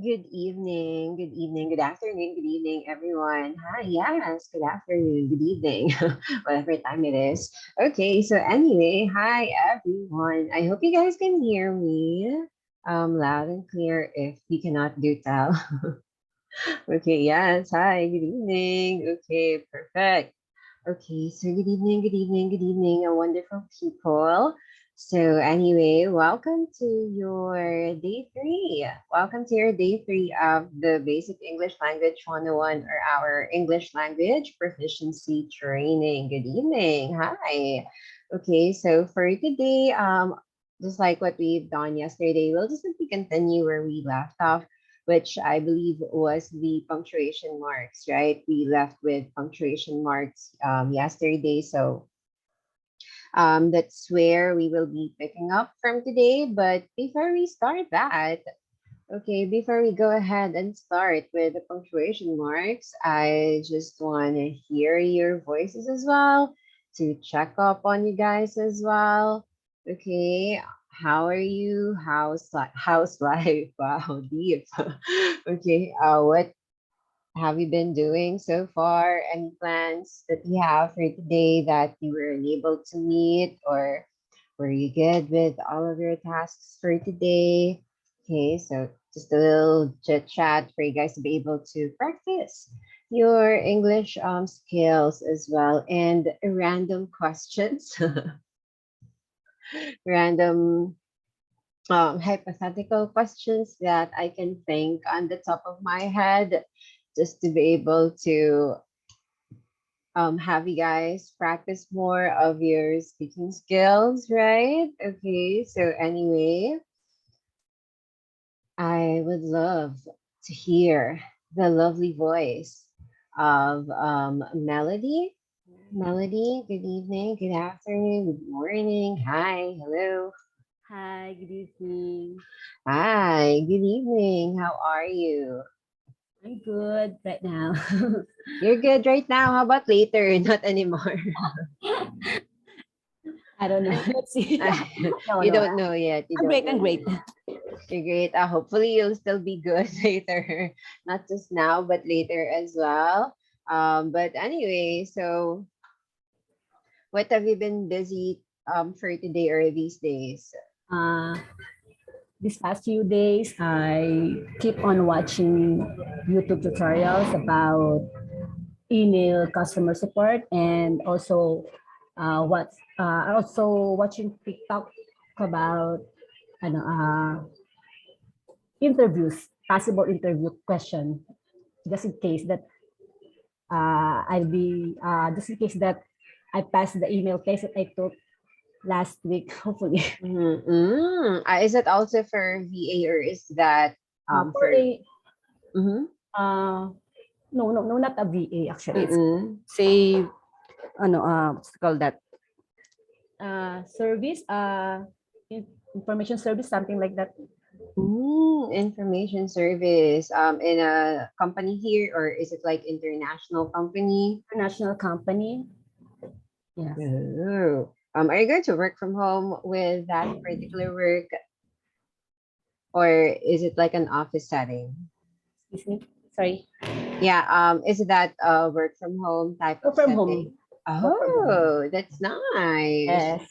Good evening, good afternoon, good evening, everyone. Hi, yes, good afternoon, good evening, whatever time it is. Okay, so anyway, hi, everyone. I hope you guys can hear me loud and clear. If you cannot do tell. Okay, yes, hi, good evening. Okay, perfect. Okay, so good evening, good evening, wonderful people. So anyway, welcome to your day three. Welcome to your day three of the Basic English Language 101 or our English language proficiency training. Good evening. Hi. Okay, so for today, just like what we've done yesterday, we'll just simply continue where we left off, which I believe was the punctuation marks, right? We left with punctuation marks yesterday. So that's where we will be picking up from today. But before we start that, okay, before we go ahead and start with the punctuation marks, I just want to hear your voices as well to check up on you guys as well. Okay, how are you? How's life? Wow, deep. Okay, what have you been doing so far? Any plans that you have for today that you were unable to meet, or were you good with all of your tasks for today? Okay, so just a little chit chat for you guys to be able to practice your English skills as well, and random questions, random hypothetical questions that I can think on the top of my head, just to be able to have you guys practice more of your speaking skills, right? Okay, so anyway, I would love to hear the lovely voice of Melody. Melody, good evening, good afternoon, good morning. Hi, hello. Hi, good evening. Hi, good evening. How are you? I'm good right now. You're good right now. How about later? Not anymore. I don't know. Let's see. No, You no. don't know yet. You I'm don't great. know I'm great. yet. You're great. Hopefully, you'll still be good later. Not just now, but later as well. But anyway, so what have you been busy for today or these days? Uh, these past few days, I keep on watching YouTube tutorials about email customer support and also watching TikTok about ano, interviews, possible interview question, just in case that just in case that I pass the email test that I took last week, hopefully. Mm-hmm. Is it also for VA, or is that For for? a Mm-hmm. uh, no, not a VA actually. It's Mm-mm. say what's it called that? Service, information service, something like that. Information service in a company here, or is it like international company? International company. Yes. Oh. Are you going to work from home with that particular work, or is it like an office setting? Excuse me. Sorry. Yeah, is it that work from home type of Work from home. setting? Work from home. Oh, that's nice. Yes.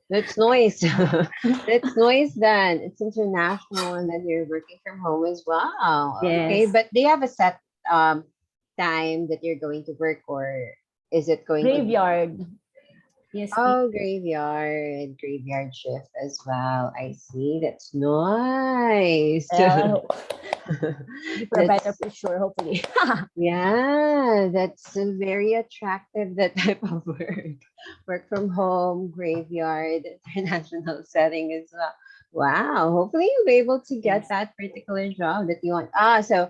That's noise. That's noise then. It's international, and then you're working from home as well. Okay, Yes. but do you have a set time that you're going to work, or is it going to be? Graveyard. ESP. Oh, graveyard shift as well. I see. That's nice. Uh, for a better That's for sure, hopefully. Yeah, that's very attractive, that type of work. Work from home, graveyard, international setting is wow. Hopefully you'll be able to get Yes. that particular job that you want. So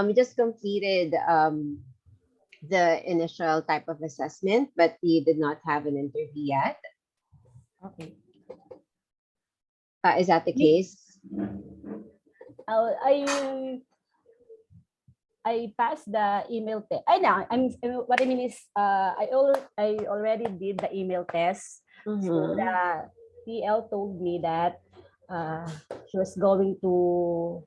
you just completed the initial type of assessment, but you did not have an interview yet. Okay. Is that the Me, case? uh, I I passed the email test. I know. What I mean is, I already did the email test. So Mm-hmm. the TL told me that uh, she was going to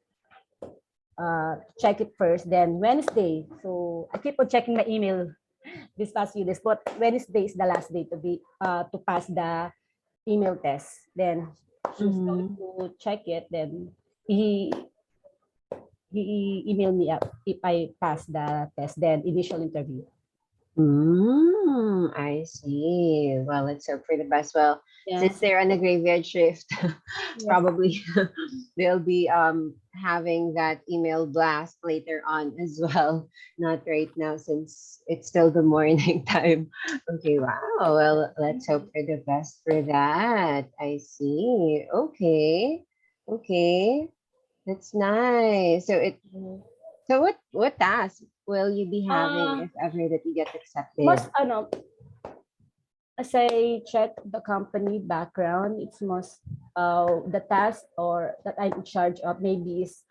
check it first. Then Wednesday, so I keep on checking my email this past few days. But Wednesday is the last day to pass the email test. Then she's going Mm-hmm. to check it. Then he emailed me up if I pass the test. Then initial interview. I see. Well, let's hope for the best. Well, since Yes. they're on a graveyard shift, Yes. probably they'll be having that email blast later on as well. Not right now since it's still the morning time. Okay, wow. Well, let's hope for the best for that. I see. Okay. Okay. That's nice. So what task will you be having Uh, if ever that you get accepted? most as I check the company background, it's most the task or that I'm in charge of maybe is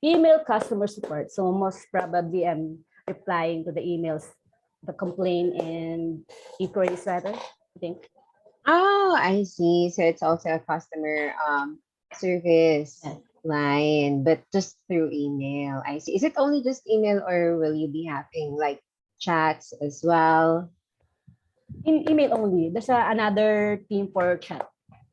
email customer support. So most probably I'm replying to the emails, the complaint and inquiries rather, I think. Oh, I see. So it's also a customer service Yeah. line, but just through email. I see. Is it only just email or will you be having like chats as well? In email only. There's another team for chat.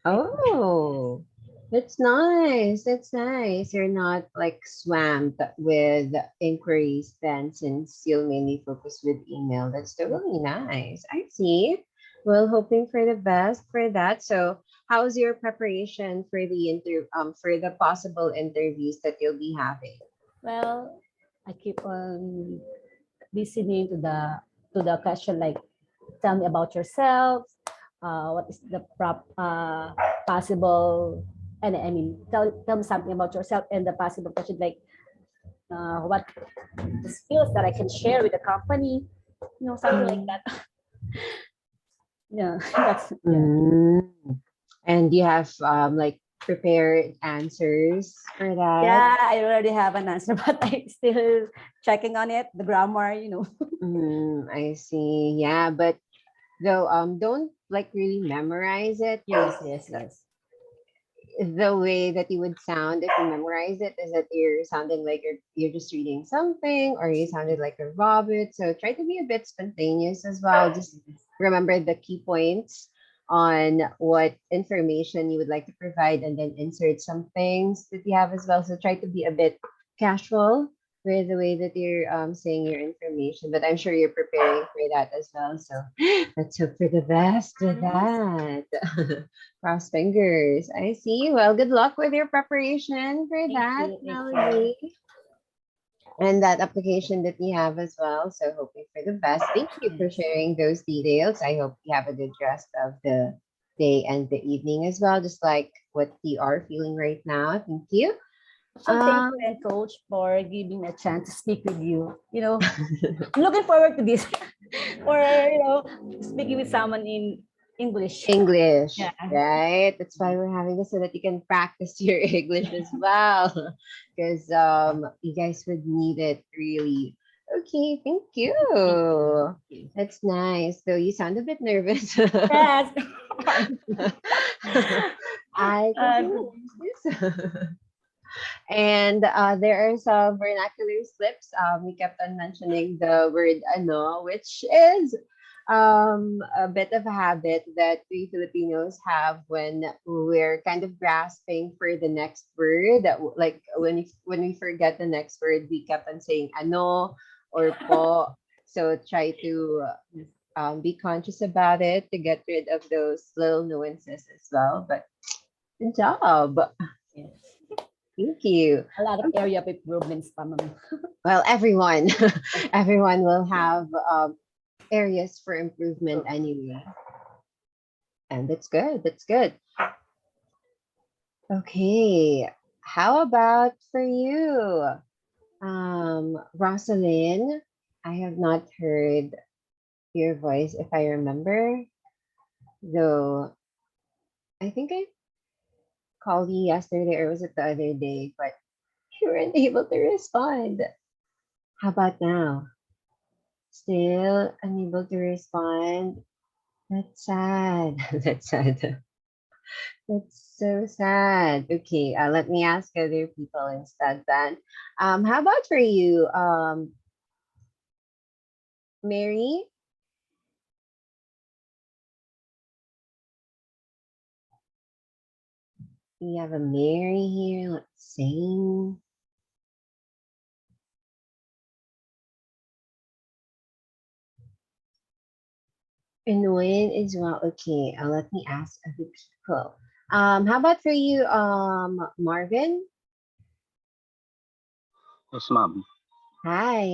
Oh, that's nice. That's nice. You're not like swamped with inquiries then since you'll mainly focus with email. That's totally nice. I see. Well, hoping for the best for that. So, how's your preparation for the for the possible interviews that you'll be having? Well, I keep on listening to the question like tell me about yourself, what is the possible, and I mean tell me something about yourself and the possible question like what the skills that I can share with the company, something like Mm. that. Yeah, that's yeah. Mm. And you have like prepared answers for that? Yeah, I already have an answer, but I'm still checking on it, the grammar. I see. Yeah, but though don't like really memorize it Yes, because yes, yes. the way that you would sound if you memorize it is that you're sounding like you're just reading something or you sounded like a robot. So try to be a bit spontaneous as well. Just remember the key points on what information you would like to provide and then insert some things that you have as well. So try to be a bit casual with the way that you're saying your information. But I'm sure you're preparing for that as well. So let's hope for the best with Yes. that. Cross fingers. I see. Well, good luck with your preparation for Thank that, you, thank you. Melody. And that application that you have as well. So hoping for the best. Thank you for Yes. sharing those details. I hope you have a good rest of the day and the evening as well, just like what you are feeling right now. Thank you. So thank you Um and coach for giving me a chance to speak with you. I'm looking forward to this or speaking with someone in English. Yeah. English, right? That's why we're having this so that you can practice your English as well. Because you guys would need it really. Okay, thank you. Thank you. Thank you. That's nice. Though you sound a bit nervous. Yes. I uh, completely understand. And there are some vernacular slips. We kept on mentioning the word ano, which is a bit of a habit that we Filipinos have when we're kind of grasping for the next word. Like when we forget the next word, we kept on saying ano or po. So try to be conscious about it to get rid of those little nuances as well. But good job. yes. Thank you. A lot of area of improvements pa, ma'am. Well, everyone, everyone will have areas for improvement anyway, and that's good. That's good. Okay, how about for you, Rosalind? I have not heard your voice, if I remember. Though I think I called you yesterday, or was it the other day? But you weren't able to respond. How about now? Still unable to respond. That's sad. That's sad. That's So sad. Okay, let me ask other people instead then. How about for you, Mary? We have a Mary here. Let's see. And when as well. Okay, let me ask other people. How about for you, Marvin? Yes, ma'am. Hi,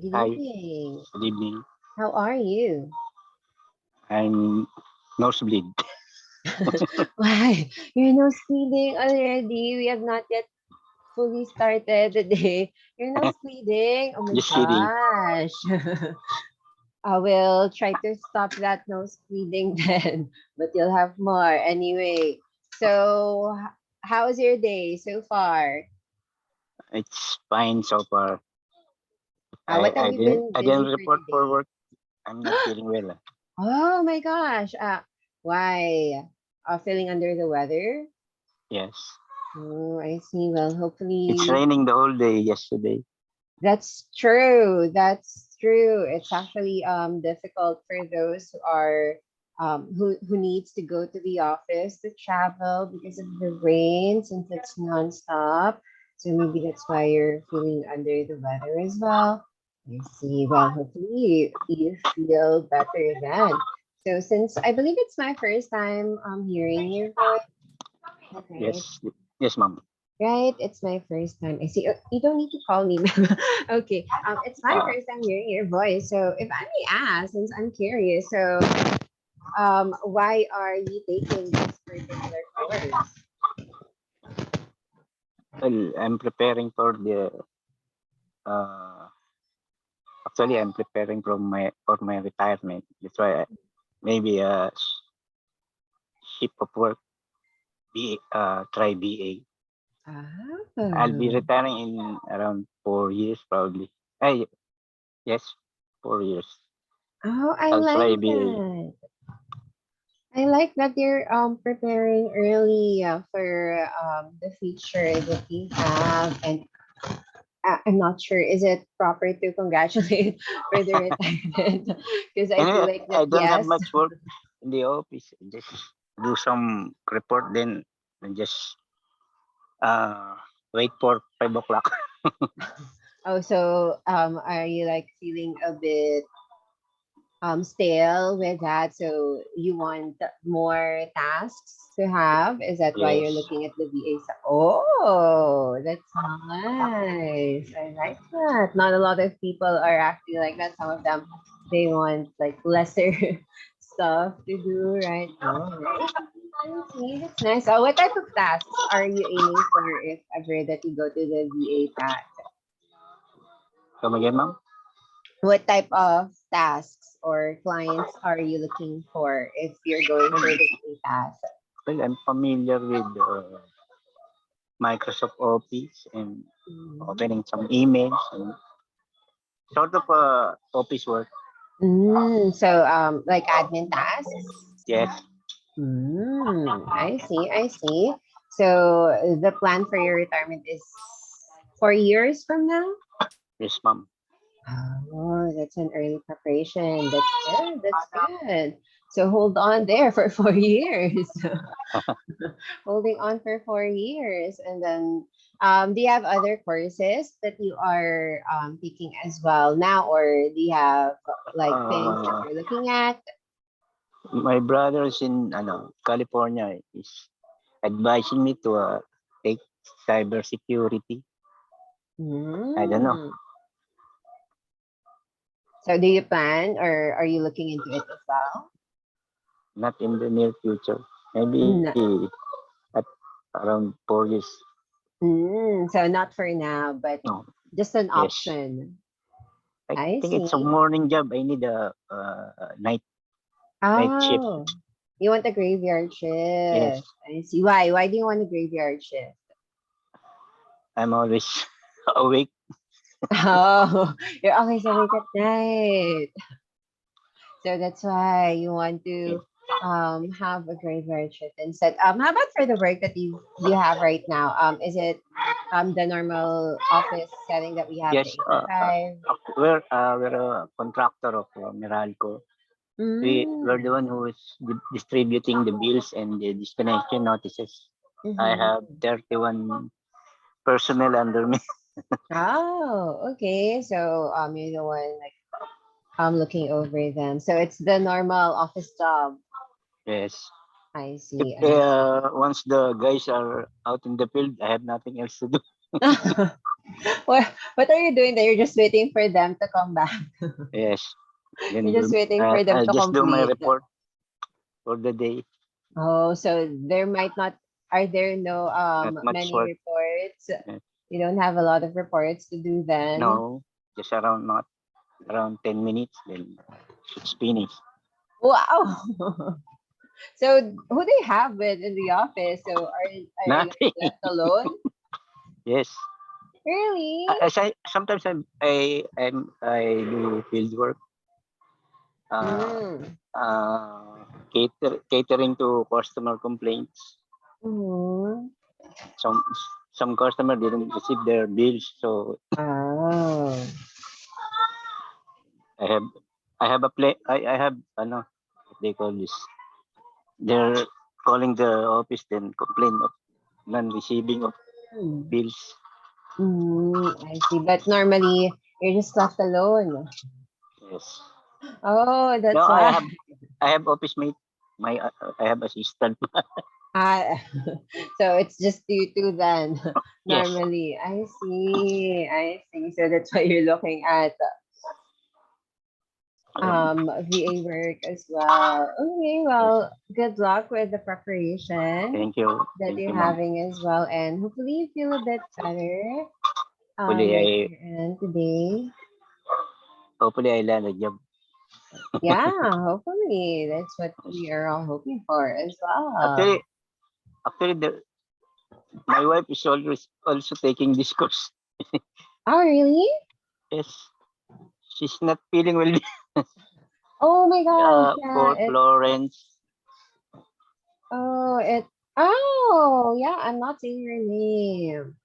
good Hi, evening. good evening. How are you? I'm nosebleed. Why? You're nose bleeding already. We have not yet fully started the day. You're nose bleeding. Oh my Just kidding. gosh. I will try to stop that nose bleeding then, but you'll have more anyway. So, how's your day so far? It's fine so far. What have you been I didn't busy for report for today? work. I'm not feeling well. Oh my gosh. Why? Feeling under the weather? Yes. Oh, I see. Well, It's hopefully raining the whole day yesterday. that's true. That's true. It's actually difficult for those who are who needs to go to the office to travel because of the rain since it's nonstop. So maybe that's why you're feeling under the weather as well. I see. Well, hopefully you feel better then. So since I believe it's my first time hearing your voice, right? Yes. Yes, ma'am. Right? It's my first time. I see. You don't need to call me. Ma'am. Okay. It's my Uh, first time hearing your voice. So, if I may ask, since I'm curious, so why are you taking this particular course? well, I'm preparing for the. Uh, Actually, I'm preparing for my retirement. That's why maybe a shift of work. Try BA. I'll be Oh, retiring in around 4 years probably. Hey, yes, 4 years. oh, I I'll like try BA. that. I like that you're preparing early for the future that you have, and I'm not sure is it proper to congratulate for the retirement because I feel Anyway, like that I don't have yes. much work in the office. Just do some report, then and just uh wait for 5 o'clock. Oh, so are you like feeling a bit stale with that? So you want more tasks to have? Is that why you're Yes. looking at the VA? Oh, that's nice. I like that. Not a lot of people are actually like that. Some of them they want like lesser stuff to do, right? Oh, I see. That's nice. What type of tasks are you aiming for if ever that you go to the VA path? Come again, ma'am? What type of tasks or clients are you looking for if you're going Well, for the VA path? well, I'm familiar with Microsoft Office and Mm. opening some emails and sort of office work. So like admin tasks? Yes, I see, I see. So the plan for your retirement is 4 years from now? yes, ma'am. Oh, that's an early preparation. That's good. That's good. So hold on there for 4 years. Holding on for 4 years. And then, do you have other courses that you are taking as well now, or do you have like things that Uh, you're looking at? my brother is in California is advising me to take cybersecurity. I don't know. Mm. So, do you plan, or are you looking into it as well? Not in the near future. No. Maybe at around 4 years. So, not for now, but No. just an Yes. option. I I think it's a see. morning job. I need a night shift. Oh, you want a graveyard Yes. shift. I see. Why? Why do you want a graveyard shift? I'm always awake. Oh, you're always awake at night. So that's why you want Yes. to. have a graveyard shift instead. How about for the work that you have right now? Is it the normal office setting that we have, the Yes, 8 to 5? we're a contractor of Meralco. We're the Mm. one who is distributing the bills and the disconnection notices. I Mm-hmm. have 31 personnel under me. Oh, okay. So you're the one like looking over them. So it's the normal office job. Yes. I If see. I once the guys are out in the field, I have nothing else to do. see. What are you doing there? You're just waiting for them to come back. Yes. You're Then just waiting for them I to just do my complete. report for the day. Oh, so there might not, are there no Not much many work. reports? Uh, You don't have a lot of reports to do then? no, just around not around 10 minutes. Then it's finished. Wow. So who they have with in the office? So are you Nothing. left alone? Yes. Really? As I sometimes I do field work. Uh, Mm. Catering to customer complaints. Mm. Some some customer didn't receive their bills, so Oh. I have I have a play I have what they call this. They're calling the office then complain of non-receiving of Mm. bills. I see. But normally you're just left alone. Yes. Oh, No, that's why. I have office mate. My I have assistant. Ah, so it's just you two then. Yes. Normally, I see. I see. So that's why you're looking at VA work as well. Okay, Yes. well, good luck with the preparation Thank you. that Thank you're you, ma'am. having as well, and hopefully you feel a bit better Hopefully with I your end today. hopefully I land a job. Yeah, hopefully that's what we are all hoping for as Actually well. actually my wife is always also taking this course. Oh, really? Yes. She's not feeling well. Oh my gosh, yeah. For Florence. Oh, oh, yeah, I'm not saying your name.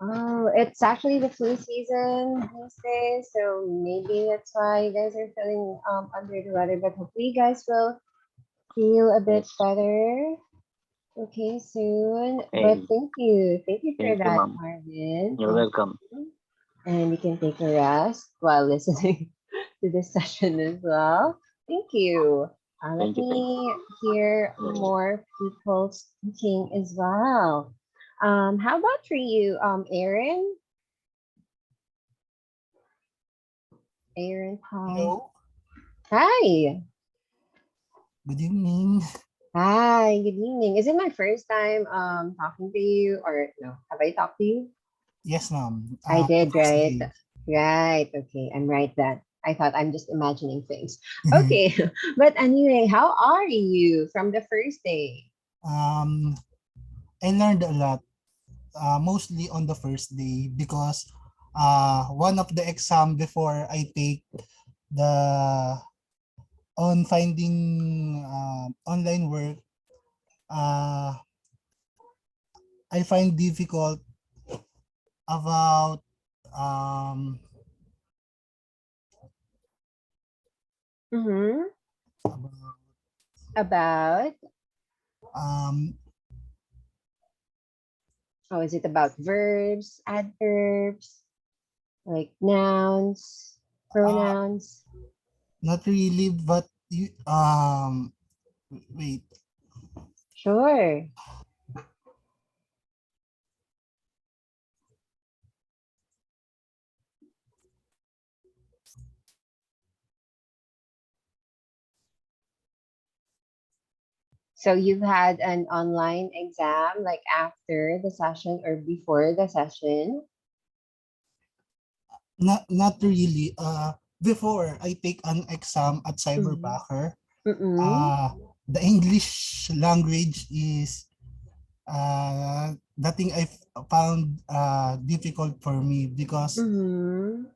Oh, it's actually the flu season these days, so maybe that's why you guys are feeling under the weather, but hopefully you guys will feel a bit Yes. better. Okay, soon. But Okay. thank you. Thank you for Thank you, that, ma'am. Marvin. You're Thank welcome. you. And you can take a rest while listening to this session as well. Thank you. Let Thank you. Thank me hear more people speaking as well. How about for you, Aaron? Aaron, hi. Hello, Hi. good evening. Hi, good evening. Is it my first time talking to you or no? Have I talked to you? Yes, ma'am. I The did, first right? day. Right. Okay, I'm right then. I thought I'm just imagining things. Okay. But anyway, how are you from the first day? um, I learned a lot, mostly on the first day because one of the exam before I take the on finding online work, uh, I find difficult about um, Mm-hmm. about About, um, oh, is it about verbs, adverbs, like nouns, uh, pronouns? not really, but you, wait. Sure. So you've had an online exam like after the session or before the session? Not really. Before I take an exam at Mm-hmm. Cyberbacker, Mm-mm. uh, the English language is the thing I found difficult for me because Mm-hmm.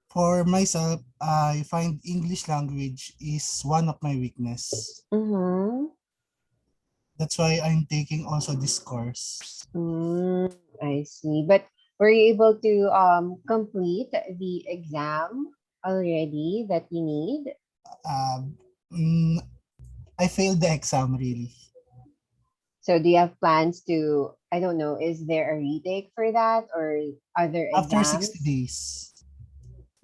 for myself, I find English language is one of my weakness. Mm-hmm. That's why I'm taking also this course. I see. But were you able to complete the exam already that you need? Um, mm, I failed the exam really. So do you have plans to, I don't know, is there a retake for that or other After 60 exams? days.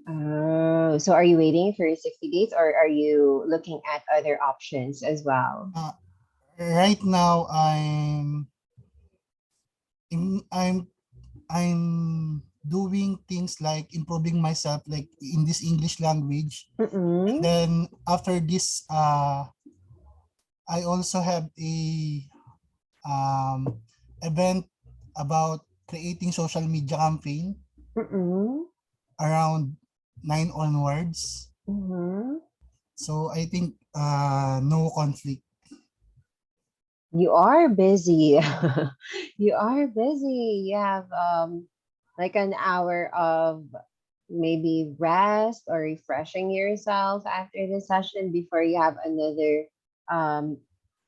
Oh, so are you waiting for 60 days or are you looking at other options as well? Uh, right now I'm I'm doing things like improving myself like in this English language. And Mm-mm. then after this I also have a um event about creating social media campaign Mm-mm. around 9 onwards. Mm-hmm. So I think no conflict. You are busy. You are busy. You have like an hour of maybe rest or refreshing yourself after the session before you have another um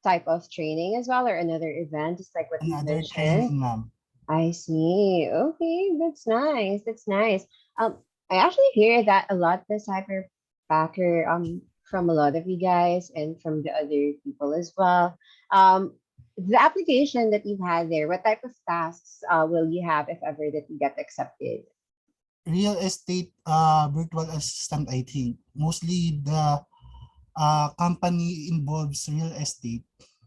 type of training as well or another event, just like what you've Another mentioned. training, ma'am. I see. Okay, that's nice. That's nice. I actually hear that a lot this hyperbacker from a lot of you guys and from the other people as well. The application that you've had there, what type of tasks will you have if ever that you get accepted? Real estate virtual assistant, I think. Mostly the company involves real estate.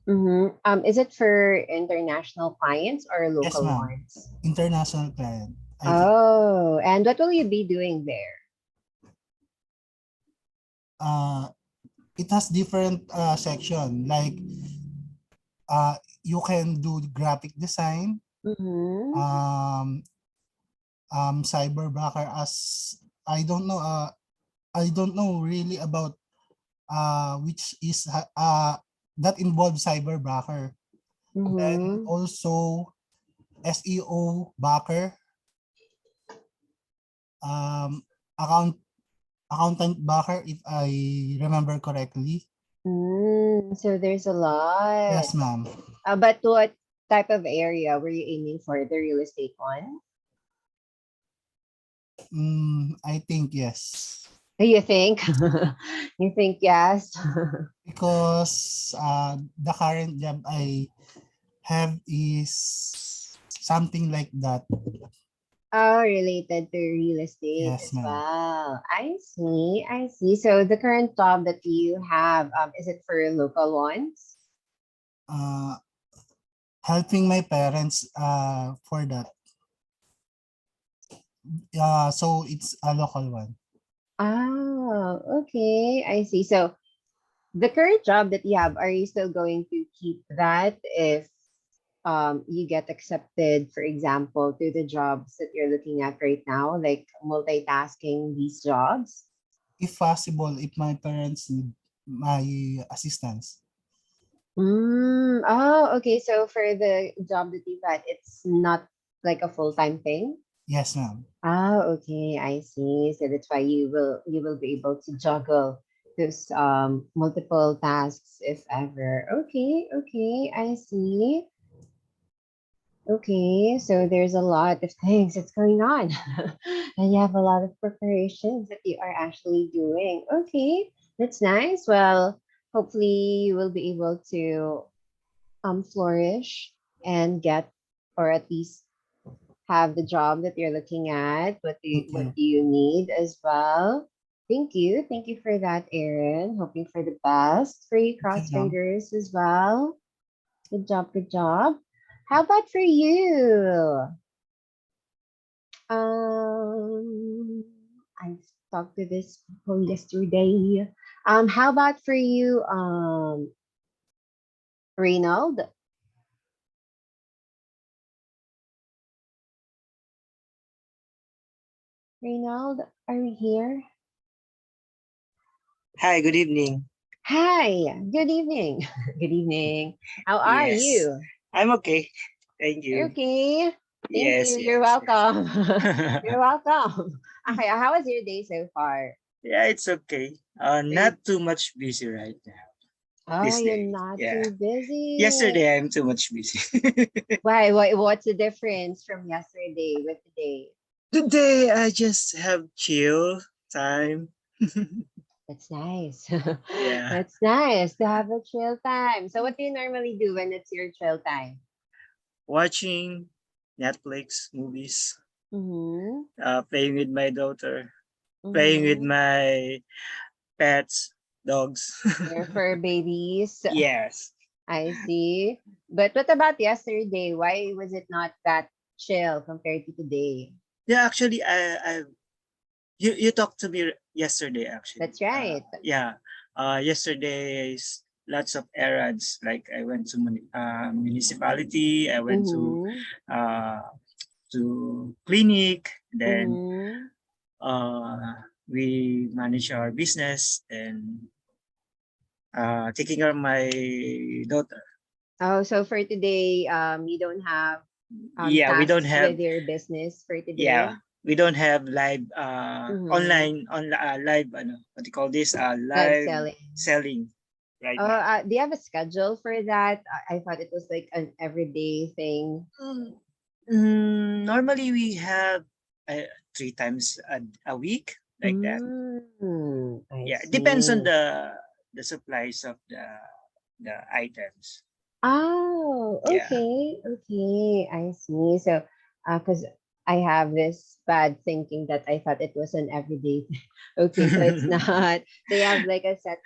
Mm-hmm. Is it for international clients or Yes, local ma'am. ones? International client, I think. Oh, and what will you be doing there? Uh, it has different section like you can do graphic design, Mm-hmm. um, cyberbacker as I don't know really about which is that involves cyberbacker. Then Mm-hmm. also SEO backer, um, account accountant backer if I remember correctly. So there's a lot. Yes, ma'am. But what type of area were you aiming for? The real estate one? I think yes. You think? You think yes? Because the current job I have is something like that. Oh, related to real estate Yes, as ma'am. well. I see. I see. So the current job that you have, is it for local ones? Uh, helping my parents for that. So it's a local one. Oh, okay. I see. So the current job that you have, are you still going to keep that if you get accepted, for example, to the jobs that you're looking at right now, like multitasking these jobs? If possible, if my parents need my assistance. Oh, okay. So for the job that you've had, it's not like a full-time thing? Yes, ma'am. Ah, okay, I see. So that's why you will be able to juggle those multiple tasks if ever. Okay, okay, I see. Okay, so there's a lot of things that's going on. And you have a lot of preparations that you are actually doing. Okay, that's nice. Well, hopefully you will be able to flourish and get or at least have the job that you're looking at, Thank what you. do you need as well. Thank you. Thank you for that, Aaron. Hoping for the best for you Thank you, cross ma'am. fingers as well. Good job, good job. How about for you? Um, I talked to this people yesterday. How about for you, Reynald? Reynald, are we here? Hi, good evening. Hi, good evening. Good evening. How are Yes, you? I'm okay. Thank you. Okay. Thank Yes, you. You're yes, yes. welcome. You're welcome. Okay, how was your day so far? Yeah, it's okay. Not too much busy right now. Oh, This you're day. not Yeah. too busy. Yesterday I'm too much busy. Why? What's the difference from yesterday with today? Today I just have chill time. That's nice. Yeah. That's nice to have a chill time. So, what do you normally do when it's your chill time? Watching Netflix movies, Mm-hmm. playing with my daughter, playing with Mm-hmm. my pets, dogs. Your fur babies. Yes. I see. But what about yesterday? Why was it not that chill compared to today? Yeah, actually, you talked to me yesterday. Actually, That's right. yeah. Yesterday's lots of errands. Like I went to municipality. I went Mm-hmm. uh to clinic. Then Mm-hmm. we manage our business and taking care of my daughter. Oh, so for today, you don't have Yeah, we don't tasks have with your business for yeah today? we don't have live Mm-hmm. online on live what do you call this Live live selling. selling right Oh, now. do you have a schedule for that? I thought it was like an everyday thing. Normally we have uh, 3 times a week like that. I Yeah, it depends on see. the supplies of the items. Oh, Yeah. okay, okay, I see. So, because I have this bad thinking that I thought it was an everyday thing. Okay, so it's not. So you have like a set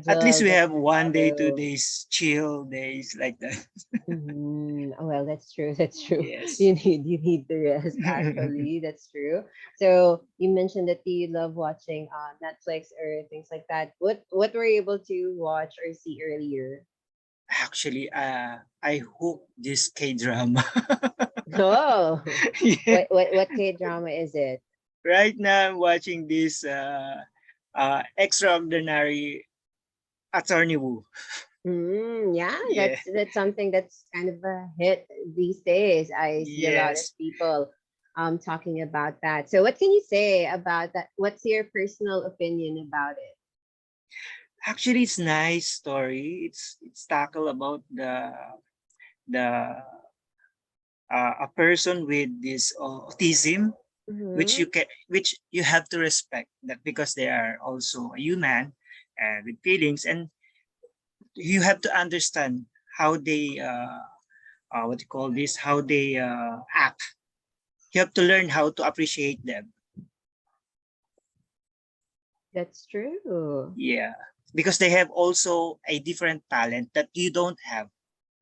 At least schedule we that have you one day, two follow. days, chill days like that. Well, that's true. That's true. Yes. You need the rest. Actually, that's true. So you mentioned that you love watching Netflix or things like that. What were you able to watch or see earlier? Actually, I hope this K drama. Oh, Yeah. what K drama is it? Right now, I'm watching this extraordinary attorney Wu. Yeah, Yeah. that's something that's kind of a hit these days. I see a lot of Yes. people talking about that. So what can you say about that? What's your personal opinion about it? Actually, it's nice story. It's tackle about the a person with this autism, Mm-hmm. which you have to respect that because they are also a human with feelings, and you have to understand how they what do you call this, how they act. You have to learn how to appreciate them. That's true. Yeah, because they have also a different talent that you don't have.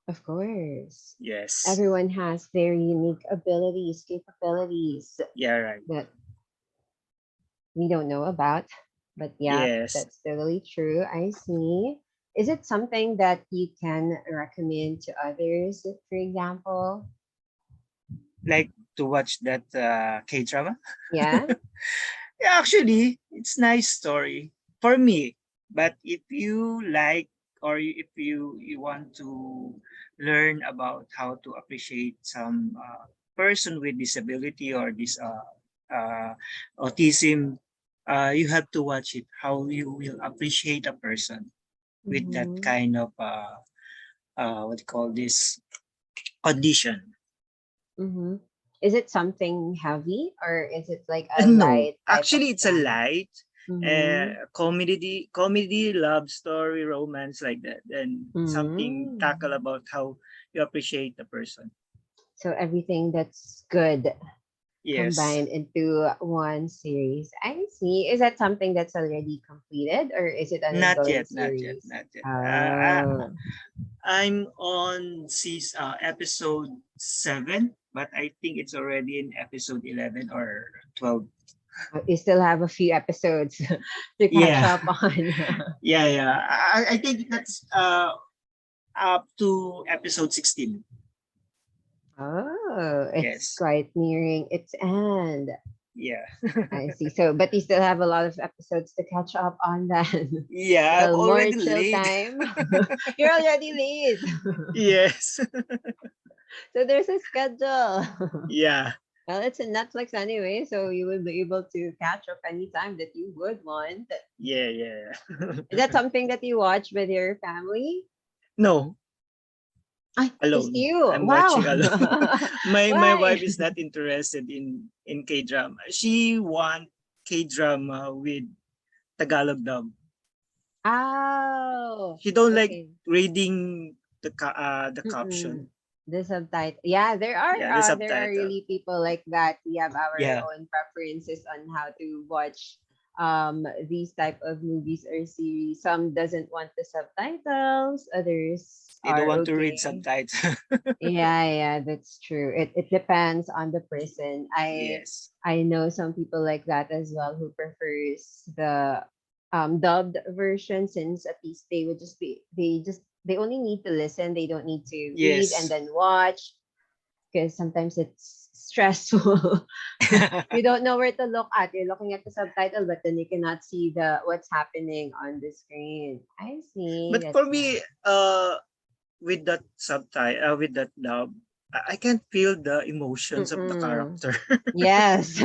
Of course. Yes. Everyone has their unique abilities, capabilities Yeah, right. that we don't know about. But yeah, Yes. that's totally true. I see. Is it something that you can recommend to others, for example? Like to watch that K drama. Yeah. Yeah, actually, it's nice story for me. But if you like, or if you want to learn about how to appreciate some person with disability or this autism, you have to watch it. How you will appreciate a person with that Mm-hmm. kind of what do you call this condition. Mm-hmm. Is it something heavy or is it like a No, light type of actually, it's a drama? light Mm-hmm. comedy, love story, romance like that, and something tackle Mm. about how you appreciate the person. So everything that's good Yes, combined into one series. I see. Is that something that's already completed or is it an not ongoing yet, not yet, series? not yet. Oh, I'm on episode 7, but I think it's already in episode 11 or 12. you still have a few episodes to catch Yeah, up on. yeah. I think that's up to episode 16. Oh, it's Yes, quite nearing its end. yeah. I see. So, but you still have a lot of episodes to catch up on then. Yeah, I'm Well, more already chill late. time. You're already late. Yes. So there's a schedule. Yeah. Well, it's in Netflix anyway, so you will be able to catch up anytime that you would want. Yeah, yeah. Is that something that you watch with your family? No, Ah, just alone. you. I'm Wow. watching alone. My Why? wife is not interested in K drama. She want K drama with Tagalog dub. Oh, She don't like okay. reading the Mm-mm. caption. The subtitle. Yeah, Yeah, the there are subtitle. really people like that. We have our Yeah, own preferences on how to watch these type of movies or series. Some doesn't want the subtitles, others they don't are want to read okay. subtitle. Yeah, yeah, that's true. It depends on the person. Yes. I know some people like that as well who prefers the dubbed version, since at least they would just be they only need to listen. They don't need to read and Yes. then watch, because sometimes it's stressful. You don't know where to look at. You're looking at the subtitle, but then you cannot see the what's happening on the screen. I see. But That's for me, nice. with that subtitle, with that dub, I can feel the emotions of the Mm-mm. character. Yes.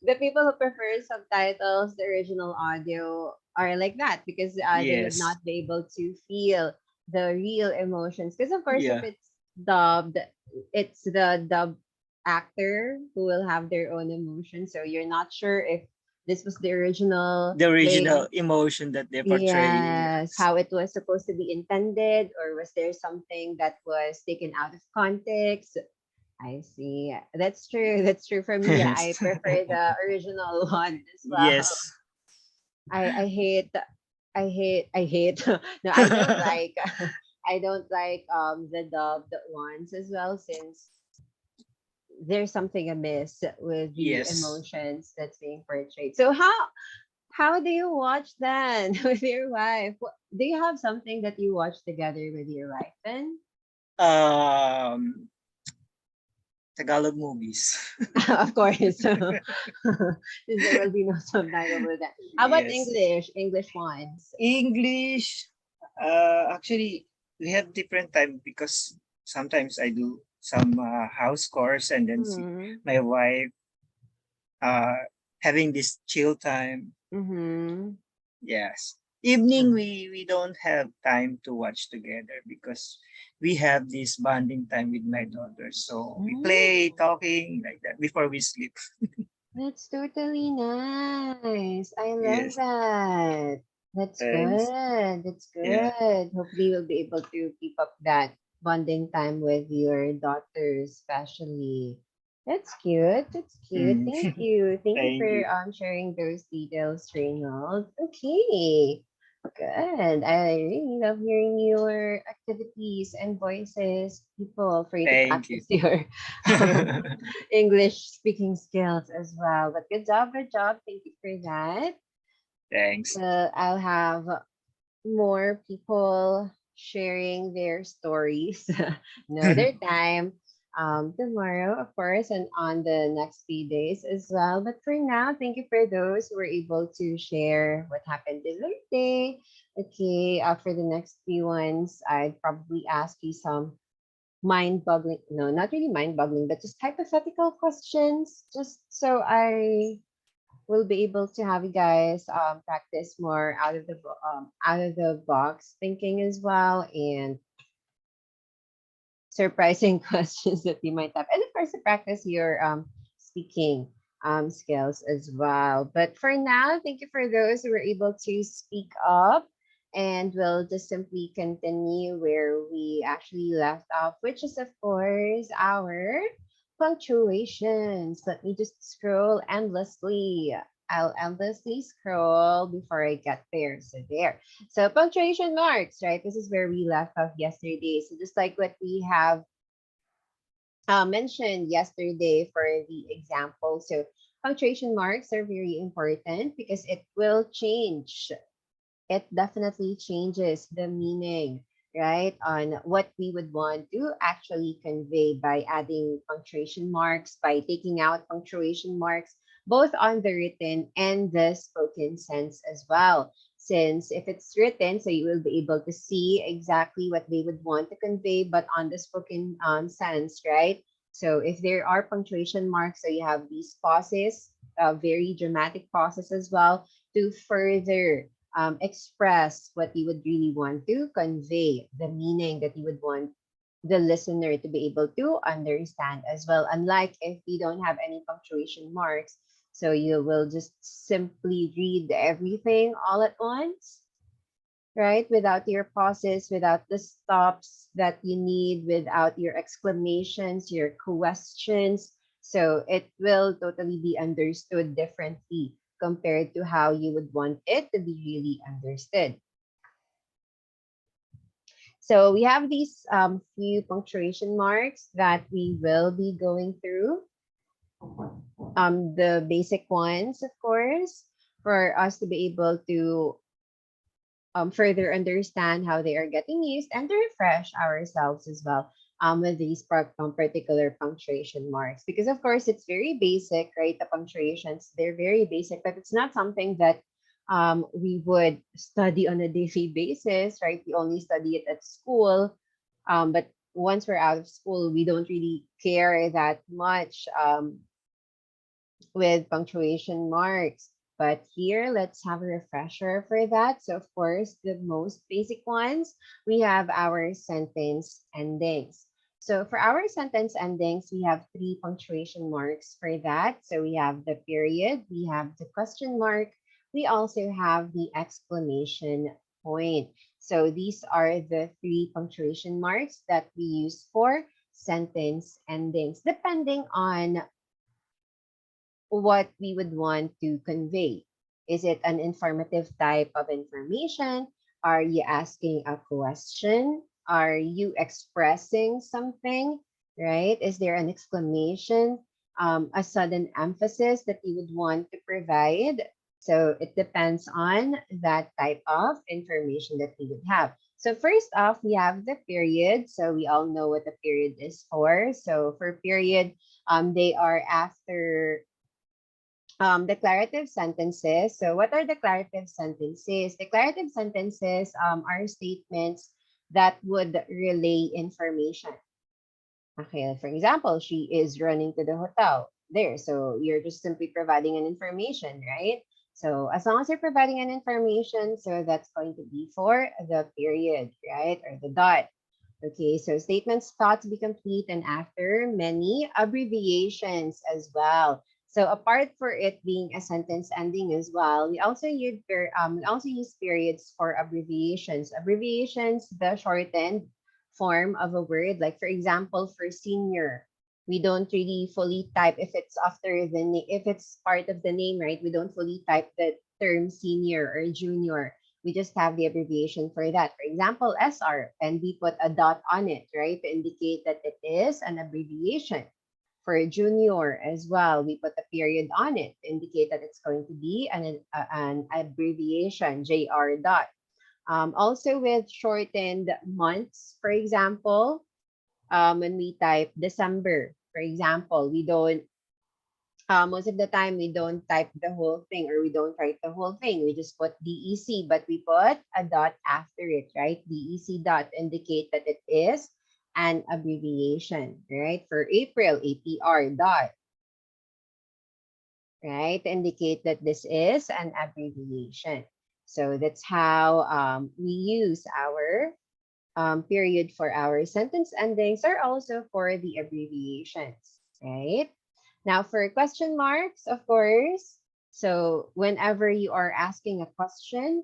The people who prefer subtitles, the original audio, are like that because they would Yes. not be able to feel the real emotions. Because, of course, if Yeah. it's dubbed, it's the dub actor who will have their own emotions. So you're not sure if this was the original The original playing. emotion that they're portraying. Yes, how it was supposed to be intended, or was there something that was taken out of context? I see. That's true. That's true for me. I Yes. prefer the original one as well. Yes. I hate I hate no, I don't like I don't like the dubbed ones as well, since there's something amiss with the Yes. emotions that's being portrayed. So how do you watch then with your wife? Do you have something that you watch together with your wife then? Um, Tagalog movies. Of course. Since there will be no subtitle with that. How about Yes. English? English ones. English. Actually, we have different time because sometimes I do some house chores and then Mm-hmm. my wife uh having this chill time. Mm-hmm. Yes. Evening we don't have time to watch together because we have this bonding time with my daughter. So we play, Mm, talking like that before we sleep. that's totally nice. I love Yes. that. That's Thanks. good. That's Yeah. good. Hopefully, you'll be able to keep up that bonding time with your daughter, especially. That's cute. That's cute. Mm. Thank you. Thank you Thank for you. sharing those details, Reynolds. Okay. Good. I really love hearing your activities and voices, people, for you to Thank you. practice your um, English speaking skills as well. But good job, good job. Thank you for that. Thanks. I'll have more people sharing their stories, know their time, tomorrow, of course, and on the next few days as well. But for now, thank you for those who were able to share what happened in their day. Okay, for the next few ones, I'd probably ask you some mind-boggling, no, not really mind-boggling, but just hypothetical questions, just so I will be able to have you guys practice more out of the box thinking as well, and surprising questions that you might have, and of course to practice your speaking skills as well. But for now, thank you for those who were able to speak up, and we'll just simply continue where we actually left off, which is of course our punctuations. Let me just scroll endlessly. I'll endlessly scroll before I get there. So there. So punctuation marks, right? This is where we left off yesterday. So just like what we have mentioned yesterday for the example. So punctuation marks are very important because it will change. It definitely changes the meaning, right? On what we would want to actually convey by adding punctuation marks, by taking out punctuation marks, both on the written and the spoken sense as well. Since if it's written, so you will be able to see exactly what they would want to convey, but on the spoken sense, right? So if there are punctuation marks, so you have these pauses, very dramatic pauses as well, to further express what you would really want to convey, the meaning that you would want the listener to be able to understand as well. Unlike if we don't have any punctuation marks, so you will just simply read everything all at once, right? Without your pauses, without the stops that you need, without your exclamations, your questions. So it will totally be understood differently compared to how you would want it to be really understood. So we have these few punctuation marks that we will be going through. The basic ones, of course, for us to be able to further understand how they are getting used and to refresh ourselves as well with these particular punctuation marks. Because, of course, it's very basic, right? The punctuations, they're very basic, but it's not something that we would study on a daily basis, right? We only study it at school. But once we're out of school, we don't really care that much with punctuation marks. But here, let's have a refresher for that. So, of course, the most basic ones, we have our sentence endings. So, for our sentence endings, we have three punctuation marks for that. So, we have the period, we have the question mark, we also have the exclamation point. So, these are the three punctuation marks that we use for sentence endings, depending on what we would want to convey. Is it an informative type of information? Are you asking a question? Are you expressing something? Right? Is there an exclamation, a sudden emphasis that you would want to provide? So it depends on that type of information that we would have. So first off, we have the period. So we all know what the period is for. So for period, they are after declarative sentences. So, what are declarative sentences? Declarative sentences are statements that would relay information. Okay, for example, she is running to the hotel. There, so you're just simply providing an information, right? So, as long as you're providing an information, so that's going to be for the period, right? Or the dot. Okay, so statements thought to be complete and after many abbreviations as well. So apart for it being a sentence ending as well, we also use periods for abbreviations. Abbreviations, the shortened form of a word. Like for example, for senior, we don't really fully type if it's after the if it's part of the name, right? We don't fully type the term senior or junior. We just have the abbreviation for that. For example, SR, and we put a dot on it, right, to indicate that it is an abbreviation. For junior as well, we put a period on it to indicate that it's going to be an abbreviation, JR dot. Also with shortened months, for example, when we type December, for example, we don't most of the time we don't type the whole thing or we don't write the whole thing. We just put DEC, but we put a dot after it, right? DEC dot indicate that it is an abbreviation, right? For April, APR dot, right? Indicate that this is an abbreviation. So that's how we use our period for our sentence endings or also for the abbreviations, right? Now, for question marks, of course, so whenever you are asking a question,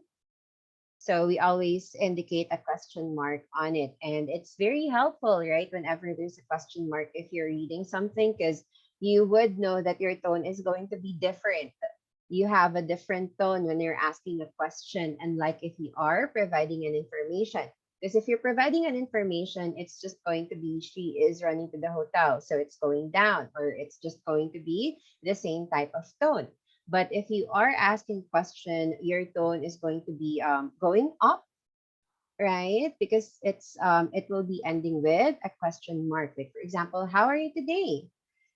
so we always indicate a question mark on it. And it's very helpful, right? Whenever there's a question mark, if you're reading something, because you would know that your tone is going to be different. You have a different tone when you're asking a question, and like if you are providing an information. Because if you're providing an information, it's just going to be she is running to the hotel. So it's going down, or it's just going to be the same type of tone. But if you are asking question, your tone is going to be going up, right? Because it will be ending with a question mark. Like for example, how are you today?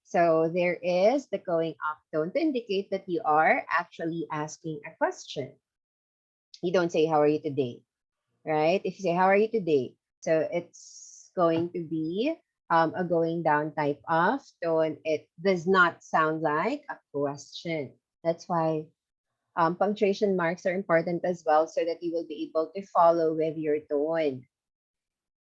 So there is the going up tone to indicate that you are actually asking a question. You don't say how are you today, right? If you say how are you today, so it's going to be a going down type of tone. It does not sound like a question. That's why punctuation marks are important as well, so that you will be able to follow with your tone,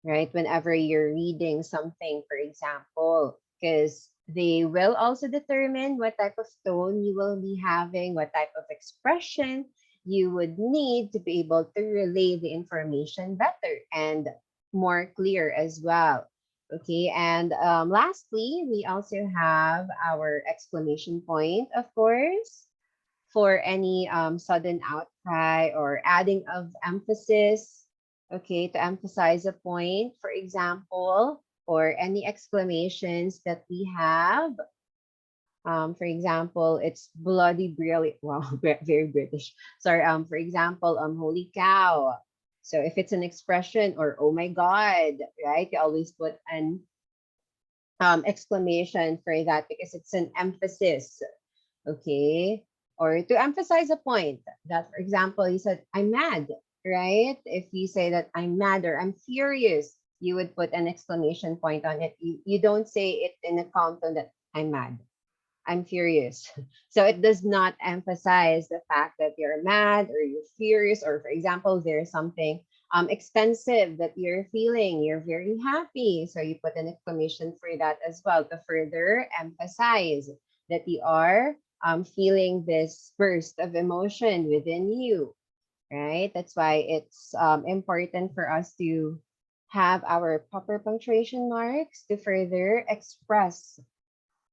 right? Whenever you're reading something, for example, because they will also determine what type of tone you will be having, what type of expression you would need to be able to relay the information better and more clear as well. Okay, and lastly, we also have our exclamation point, of course, for any sudden outcry or adding of emphasis, okay, to emphasize a point, for example, or any exclamations that we have. For example, it's bloody brilliant. Wow, very British. Sorry. For example, holy cow. So if it's an expression or oh my god, right? You always put an exclamation for that because it's an emphasis, okay? Or to emphasize a point that, for example, you said, I'm mad, right? If you say that I'm mad or I'm furious, you would put an exclamation point on it. You don't say it in a calm tone that I'm mad, I'm furious. So it does not emphasize the fact that you're mad or you're furious, or for example, there's something expensive that you're feeling, you're very happy. So you put an exclamation for that as well to further emphasize that you are feeling this burst of emotion within you, right? That's why it's important for us to have our proper punctuation marks to further express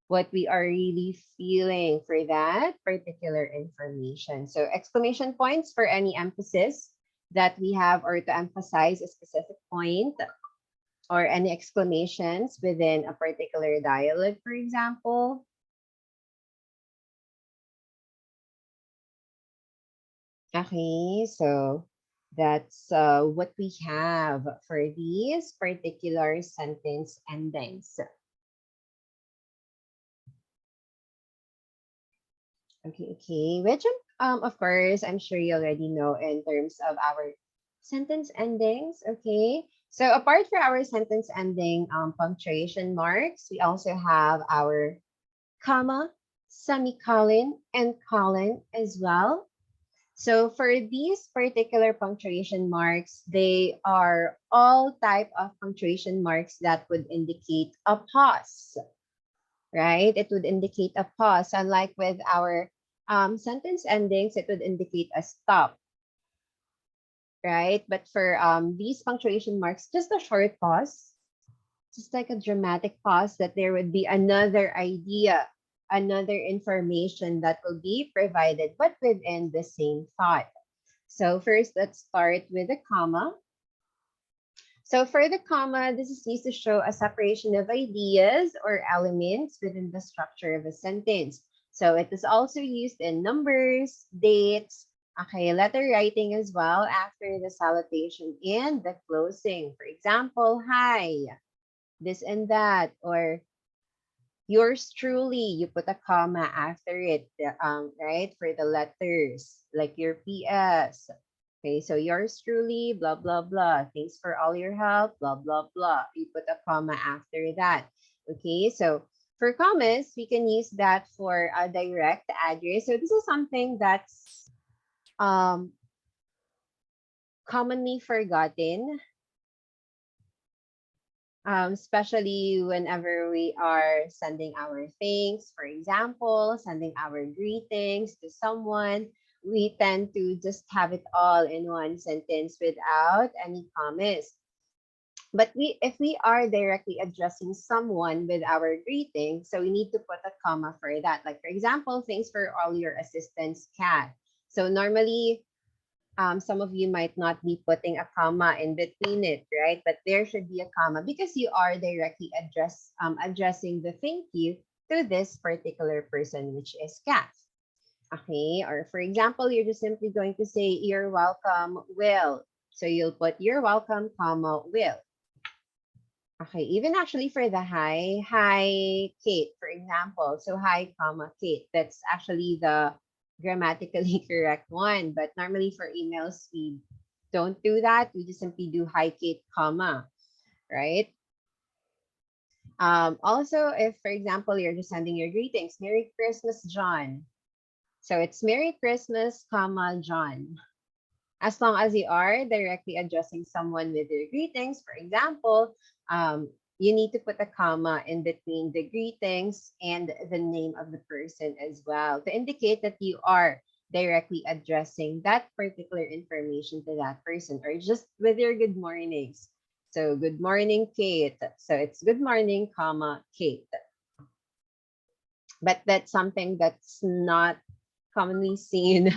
what we are really feeling for that particular information. So exclamation points for any emphasis that we have or to emphasize a specific point, or any exclamations within a particular dialogue, for example. Okay, so that's what we have for these particular sentence endings. Okay. Which, of course, I'm sure you already know in terms of our sentence endings. Okay. So apart from our sentence ending punctuation marks, we also have our comma, semicolon, and colon as well. So for these particular punctuation marks, they are all type of punctuation marks that would indicate a pause, right? It would indicate a pause. Unlike with our sentence endings, it would indicate a stop, right? But for these punctuation marks, just a short pause, just like a dramatic pause, that there would be another idea, another information that will be provided, but within the same thought. So first, let's start with a comma. So for the comma, this is used to show a separation of ideas or elements within the structure of a sentence. So it is also used in numbers, dates, okay, letter writing as well after the salutation and the closing. For example, hi, this and that, or yours truly, you put a comma after it, right, for the letters, like your PS. Okay, so yours truly, blah, blah, blah. Thanks for all your help, blah, blah, blah. You put a comma after that. Okay, so for commas, we can use that for a direct address. So this is something that's um, commonly forgotten, especially whenever we are sending our thanks. For example, sending our greetings to someone, we tend to just have it all in one sentence without any commas. But if we are directly addressing someone with our greeting, so we need to put a comma for that. Like, for example, thanks for all your assistance, Kat. So normally, some of you might not be putting a comma in between it, right? But there should be a comma because you are directly addressing the thank you to this particular person, which is Kat. Okay, or for example, you're just simply going to say, you're welcome, Will. So you'll put you're welcome, comma, Will. Okay, even actually for the hi, Kate, for example. So hi, comma, Kate. That's actually the grammatically correct one. But normally for emails, we don't do that. We just simply do hi, Kate, comma, right? Also, if, for example, you're just sending your greetings, Merry Christmas, John. So it's Merry Christmas, comma, John. As long as you are directly addressing someone with your greetings, for example, you need to put a comma in between the greetings and the name of the person as well to indicate that you are directly addressing that particular information to that person, or just with your good mornings. So good morning, Kate. So it's good morning, comma, Kate. But that's something that's not commonly seen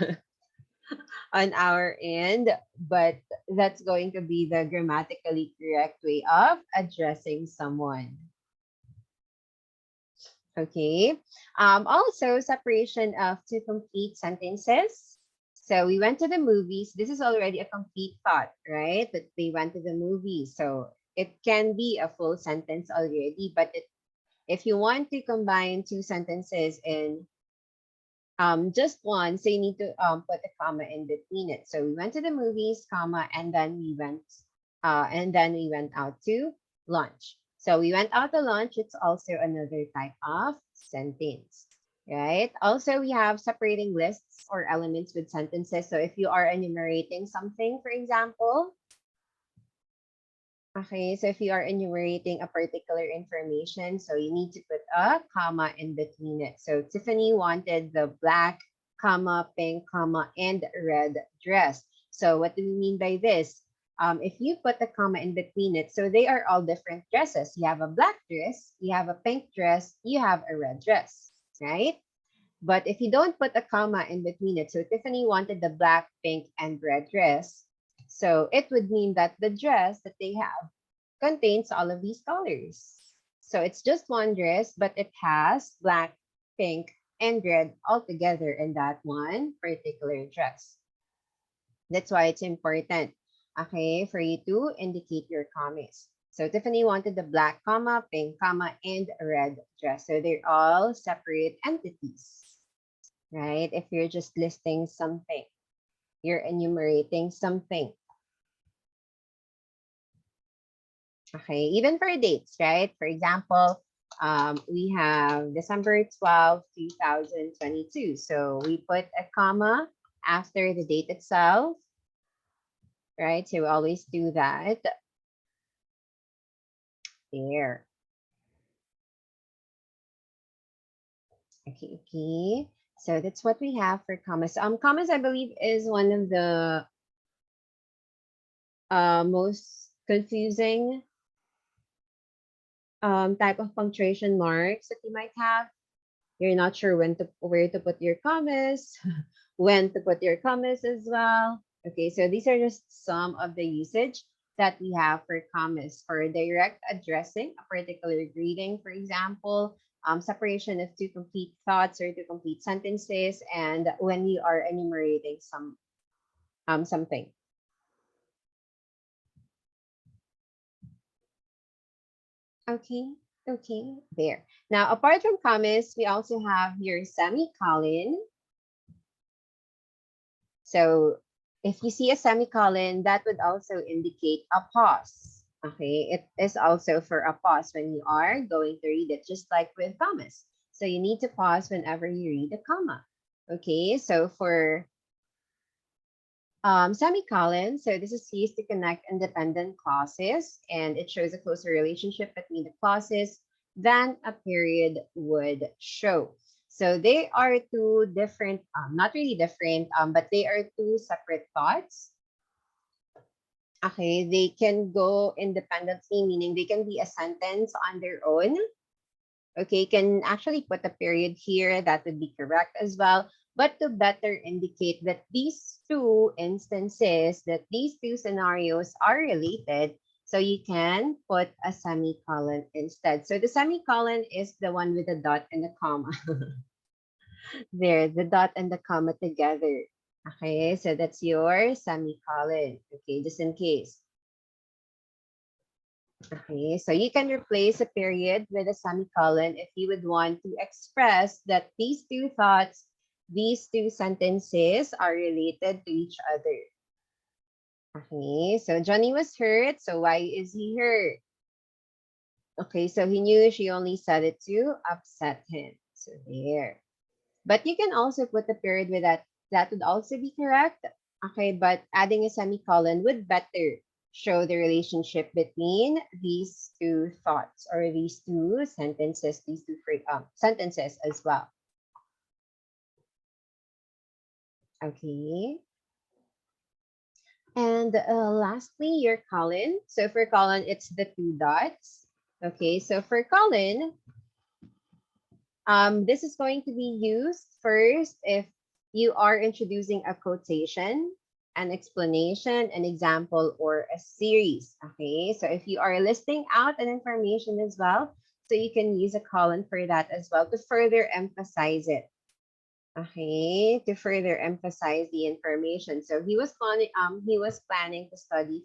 on our end, but that's going to be the grammatically correct way of addressing someone. Okay. Also, separation of two complete sentences. So we went to the movies. This is already a complete thought, right? That they went to the movies. So it can be a full sentence already, but if you want to combine two sentences in just one, so you need to put a comma in between it. So we went to the movies, comma, and then we went out to lunch. So we went out to lunch. It's also another type of sentence, right? Also, we have separating lists or elements with sentences. So if you are enumerating something, for example, okay, so if you are enumerating a particular information, so you need to put a comma in between it. So Tiffany wanted the black, comma, pink, comma, and red dress. So what do we mean by this? If you put a comma in between it, so they are all different dresses. You have a black dress, you have a pink dress, you have a red dress, right? But if you don't put a comma in between it, so Tiffany wanted the black, pink, and red dress. So it would mean that the dress that they have contains all of these colors. So it's just one dress, but it has black, pink, and red all together in that one particular dress. That's why it's important, okay, for you to indicate your commas. So Tiffany wanted the black comma, pink comma, and red dress. So they're all separate entities, right? If you're just listing something, you're enumerating something. Okay, even for dates, right? For example, we have December 12th, 2022. So we put a comma after the date itself, right? So we always do that. There. Okay, okay. So that's what we have for commas. Commas, I believe, is one of the most confusing type of punctuation marks that you might have. You're not sure where to put your commas, when to put your commas as well. Okay, so these are just some of the usage that we have for commas for direct addressing a particular greeting, for example, separation of two complete thoughts or two complete sentences, and when you are enumerating something. Okay, okay, there. Now, apart from commas, we also have your semicolon. So if you see a semicolon, that would also indicate a pause. Okay, it is also for a pause when you are going to read it, just like with commas. So you need to pause whenever you read a comma. Okay, so for semicolon, so this is used to connect independent clauses, and it shows a closer relationship between the clauses than a period would show. So they are two different, not really different, but they are two separate thoughts. Okay, they can go independently, meaning they can be a sentence on their own. Okay, can actually put a period here. That would be correct as well. But to better indicate that these two instances, that these two scenarios are related, so you can put a semicolon instead. So the semicolon is the one with the dot and the comma. There, the dot and the comma together. Okay, so that's your semicolon. Okay, just in case. Okay, so you can replace a period with a semicolon if you would want to express that these two thoughts, these two sentences are related to each other. Okay, so Johnny was hurt. So why is he hurt? Okay, so he knew she only said it to upset him. So there. But you can also put a period with that. That would also be correct. Okay, but adding a semicolon would better show the relationship between these two thoughts or these two sentences, these two sentences as well. Okay. And lastly, your colon. So for colon, it's the two dots. Okay, so for colon, this is going to be used first if you are introducing a quotation, an explanation, an example, or a series. Okay, so if you are listing out an information as well, so you can use a colon for that as well to further emphasize it. Okay, to further emphasize the information. So he was planning to study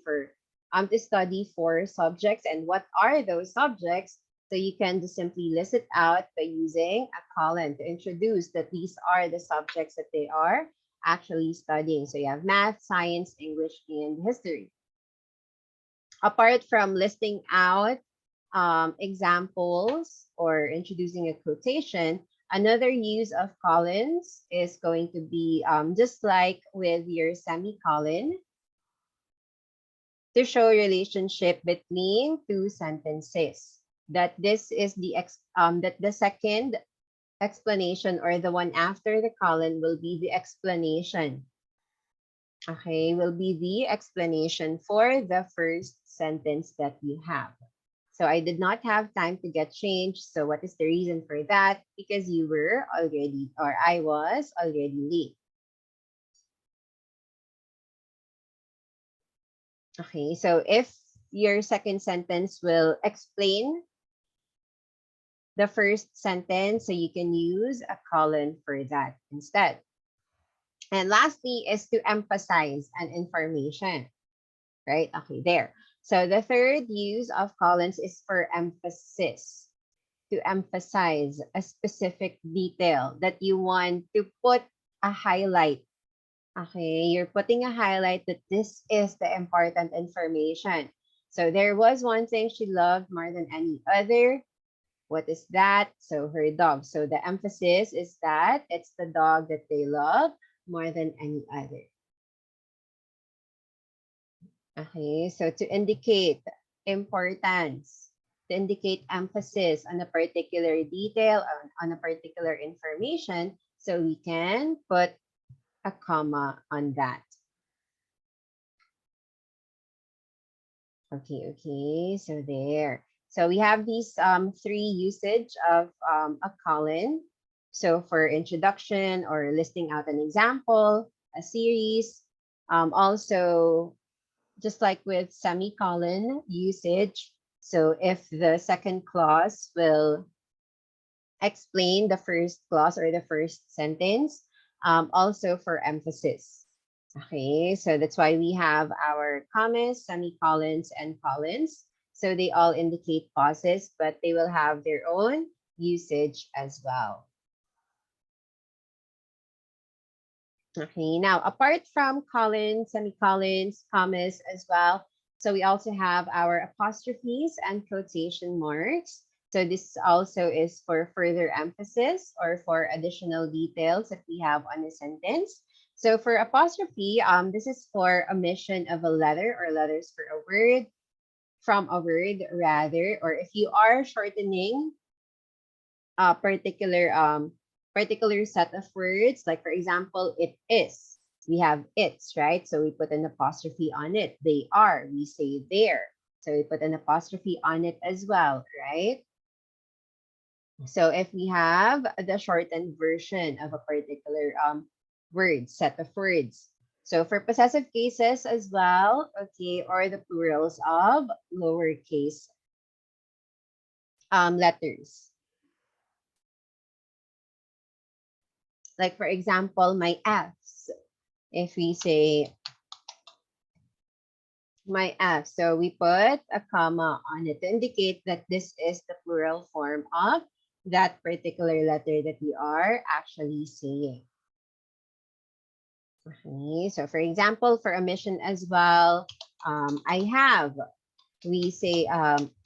for subjects, and what are those subjects? So you can just simply list it out by using a colon to introduce that these are the subjects that they are actually studying. So you have math, science, English, and history. Apart from listing out examples or introducing a quotation, another use of colons is going to be just like with your semicolon, to show relationship between two sentences. That this is that the second explanation or the one after the colon will be the explanation. Okay, will be the explanation for the first sentence that you have. So I did not have time to get changed. So what is the reason for that? Because you were already, or I was already late. Okay, so if your second sentence will explain the first sentence, so you can use a colon for that instead. And lastly is to emphasize an information, right? Okay, there. So the third use of colons is for emphasis, to emphasize a specific detail that you want to put a highlight. Okay, you're putting a highlight that this is the important information. So there was one thing she loved more than any other. What is that? So her dog. So the emphasis is that it's the dog that they love more than any other. Okay, so to indicate importance, to indicate emphasis on a particular detail, on a particular information, so we can put a comma on that. Okay, so there. So we have these three usage of a colon. So for introduction or listing out an example, a series, also just like with semicolon usage. So if the second clause will explain the first clause or the first sentence, also for emphasis. Okay, so that's why we have our commas, semicolons, and colons. So they all indicate pauses, but they will have their own usage as well. Okay, now apart from colons, semicolons, commas as well, so we also have our apostrophes and quotation marks. So this also is for further emphasis or for additional details that we have on a sentence. So for apostrophe, this is for omission of a letter or letters for a word, from a word rather, or if you are shortening a particular set of words, like for example, it is. We have it's, right? So we put an apostrophe on it. They are, we say there. So we put an apostrophe on it as well, right? So if we have the shortened version of a particular word, set of words. So for possessive cases as well, okay, or the plurals of lowercase letters. Like for example, my F's. If we say my F, so we put a comma on it to indicate that this is the plural form of that particular letter that we are actually saying. Okay, so for example, for omission as well, I have. we say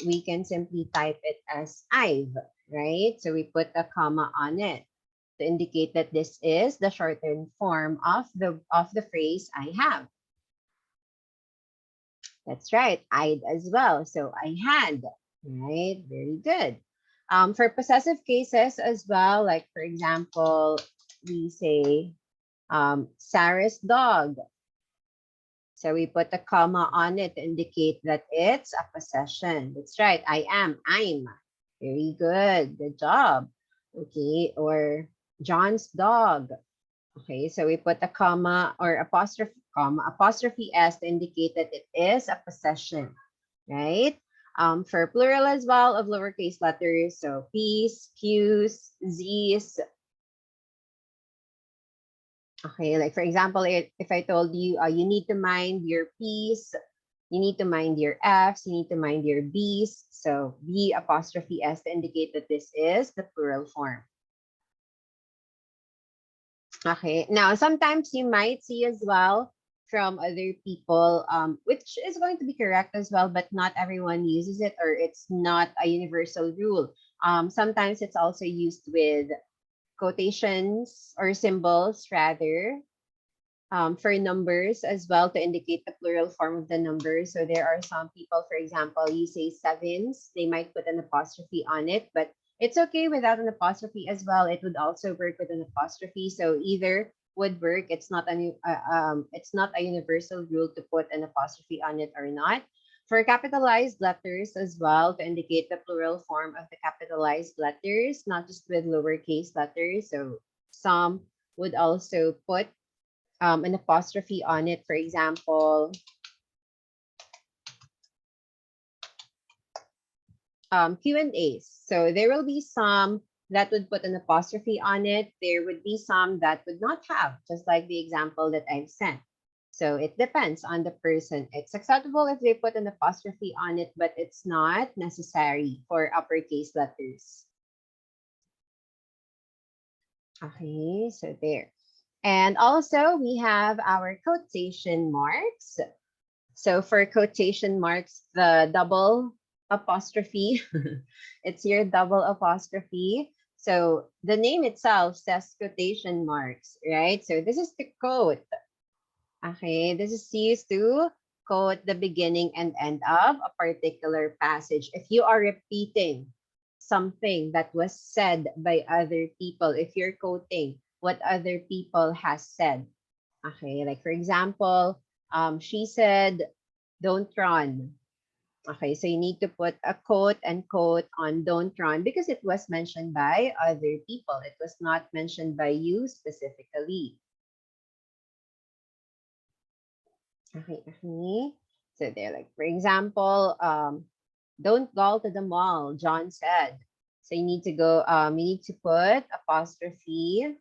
we can simply type it as I've, right? So we put a comma on it to indicate that this is the shortened form of the phrase I have. That's right. I'd as well. So I had, right? Very good. For possessive cases as well, like for example, we say Sarah's dog. So we put a comma on it to indicate that it's a possession. That's right. I am. I'm. Very good. Good job. Okay. Or John's dog. Okay. So we put a comma or apostrophe s to indicate that it is a possession. Right? For plural as well of lowercase letters. So p's, q's, z's. Okay, like for example, if I told you you need to mind your p's, you need to mind your f's, you need to mind your b's. So b apostrophe s to indicate that this is the plural form. Okay, now sometimes you might see as well from other people, which is going to be correct as well, but not everyone uses it or it's not a universal rule. Sometimes it's also used with quotations or symbols rather, for numbers as well to indicate the plural form of the number. So there are some people, for example, you say sevens, they might put an apostrophe on it, but it's okay without an apostrophe as well. It would also work with an apostrophe. So either would work. It's not a universal rule to put an apostrophe on it or not. For capitalized letters as well to indicate the plural form of the capitalized letters, not just with lowercase letters. So some would also put an apostrophe on it. For example, Q&As. So there will be some that would put an apostrophe on it. There would be some that would not have, just like the example that I've sent. So it depends on the person. It's acceptable if they put an apostrophe on it, but it's not necessary for uppercase letters. Okay, so there. And also we have our quotation marks. So for quotation marks, the double apostrophe, it's your double apostrophe. So the name itself says quotation marks, right? So this is the quote. Okay, this is used to quote the beginning and end of a particular passage. If you are repeating something that was said by other people, if you're quoting what other people has said, okay, like for example, she said, "Don't run." Okay, so you need to put a quote and quote on "don't run" because it was mentioned by other people. It was not mentioned by you specifically. Okay, okay. So they're like, for example, "Don't go to the mall," John said. So you need to go, you need to put apostrophe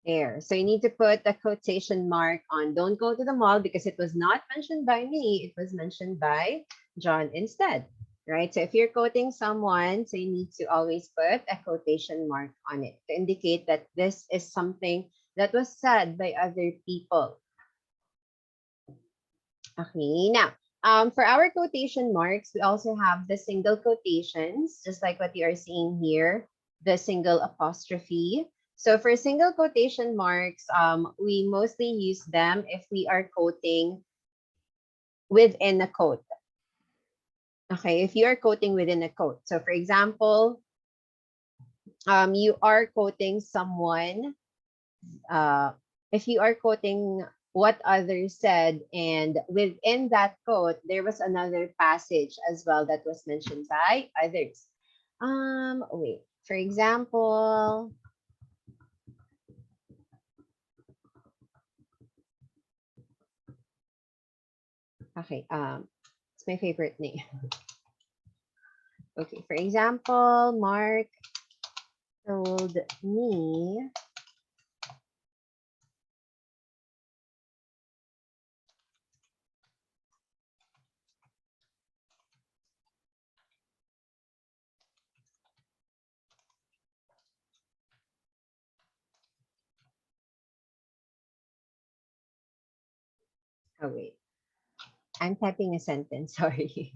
there. So you need to put a quotation mark on "don't go to the mall" because it was not mentioned by me. It was mentioned by John instead, right? So if you're quoting someone, so you need to always put a quotation mark on it to indicate that this is something that was said by other people. Okay, now, for our quotation marks, we also have the single quotations, just like what you are seeing here, the single apostrophe. So for single quotation marks, we mostly use them if we are quoting within a quote. Okay, if you are quoting within a quote. So for example, you are quoting someone, if you are quoting what others said, and within that quote, there was another passage as well that was mentioned by others. Wait, for example, okay, it's my favorite name. Okay, for example, Mark told me Oh, wait. I'm typing a sentence. Sorry.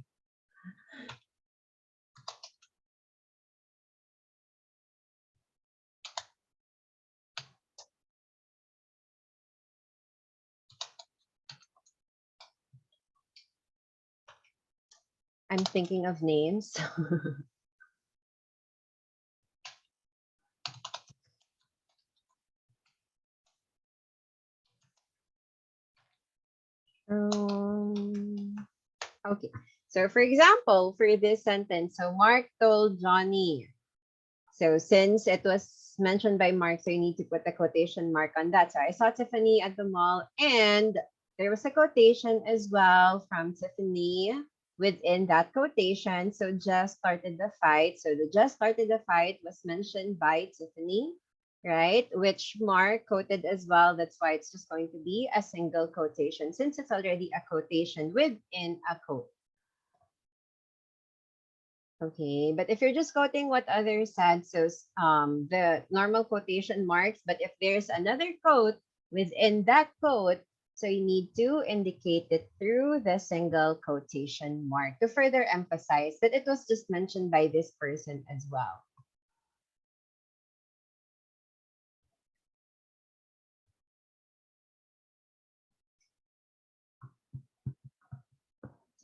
I'm thinking of names. um, okay. So, for example, for this sentence, so Mark told Johnny. So, since it was mentioned by Mark, so you need to put a quotation mark on that. So, I saw Tiffany at the mall, and there was a quotation as well from Tiffany within that quotation. So, just started the fight. So, the just started the fight was mentioned by Tiffany, right? Which Mark quoted as well. That's why it's just going to be a single quotation since it's already a quotation within a quote. Okay, but if you're just quoting what others said, so the normal quotation marks, but if there's another quote within that quote, so you need to indicate it through the single quotation mark to further emphasize that it was just mentioned by this person as well.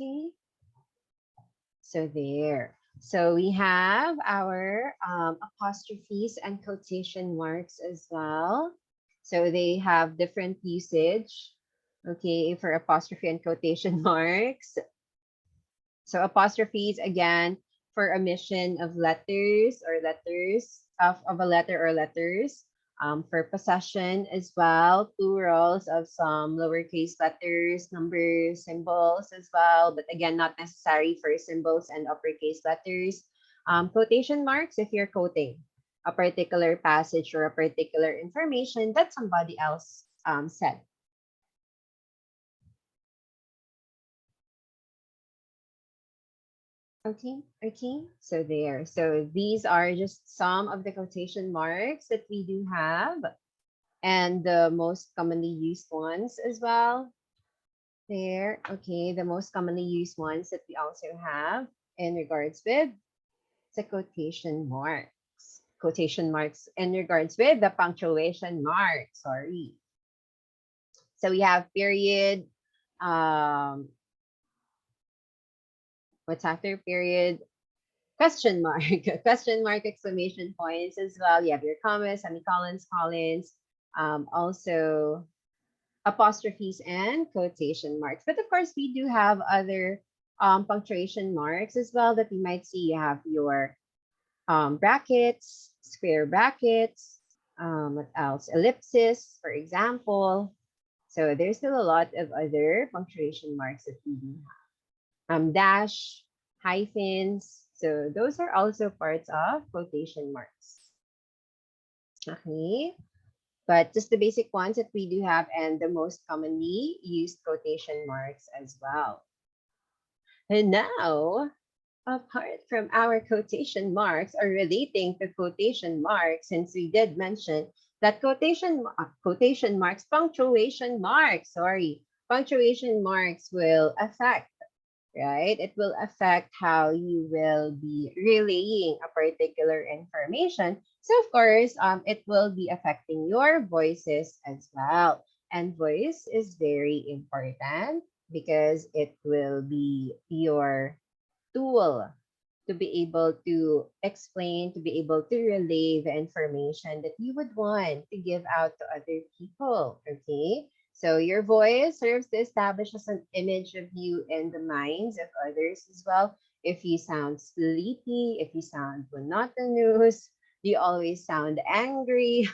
Okay, so there. So we have our apostrophes and quotation marks as well. So they have different usage. Okay, for apostrophe and quotation marks. So apostrophes again for omission of letters or letters of a letter or letters. For possession as well, plurals of some lowercase letters, numbers, symbols as well, but again, not necessary for symbols and uppercase letters. Quotation marks if you're quoting a particular passage or a particular information that somebody else said. Okay, okay. So there. So these are just some of the quotation marks that we do have and the most commonly used ones as well. There. Okay, the most commonly used ones that we also have in regards with the quotation marks. Quotation marks in regards with the punctuation marks. Sorry. So we have period, um, what's after period, question mark, question mark, exclamation points as well. You have your commas, semicolons, colons, also apostrophes and quotation marks. But of course, we do have other punctuation marks as well that you might see. You have your brackets, square brackets, what else? Ellipsis, for example. So there's still a lot of other punctuation marks that we do have. Dash, hyphens. So those are also parts of quotation marks. Okay. But just the basic ones that we do have and the most commonly used quotation marks as well. And now, apart from our quotation marks or relating to quotation marks, since we did mention that quotation marks, punctuation marks will affect, right? It will affect how you will be relaying a particular information. So of course, it will be affecting your voices as well. And voice is very important because it will be your tool to be able to explain, to be able to relay the information that you would want to give out to other people. Okay. So your voice serves to establish as an image of you in the minds of others as well. If you sound sleepy, if you sound monotonous, you always sound angry,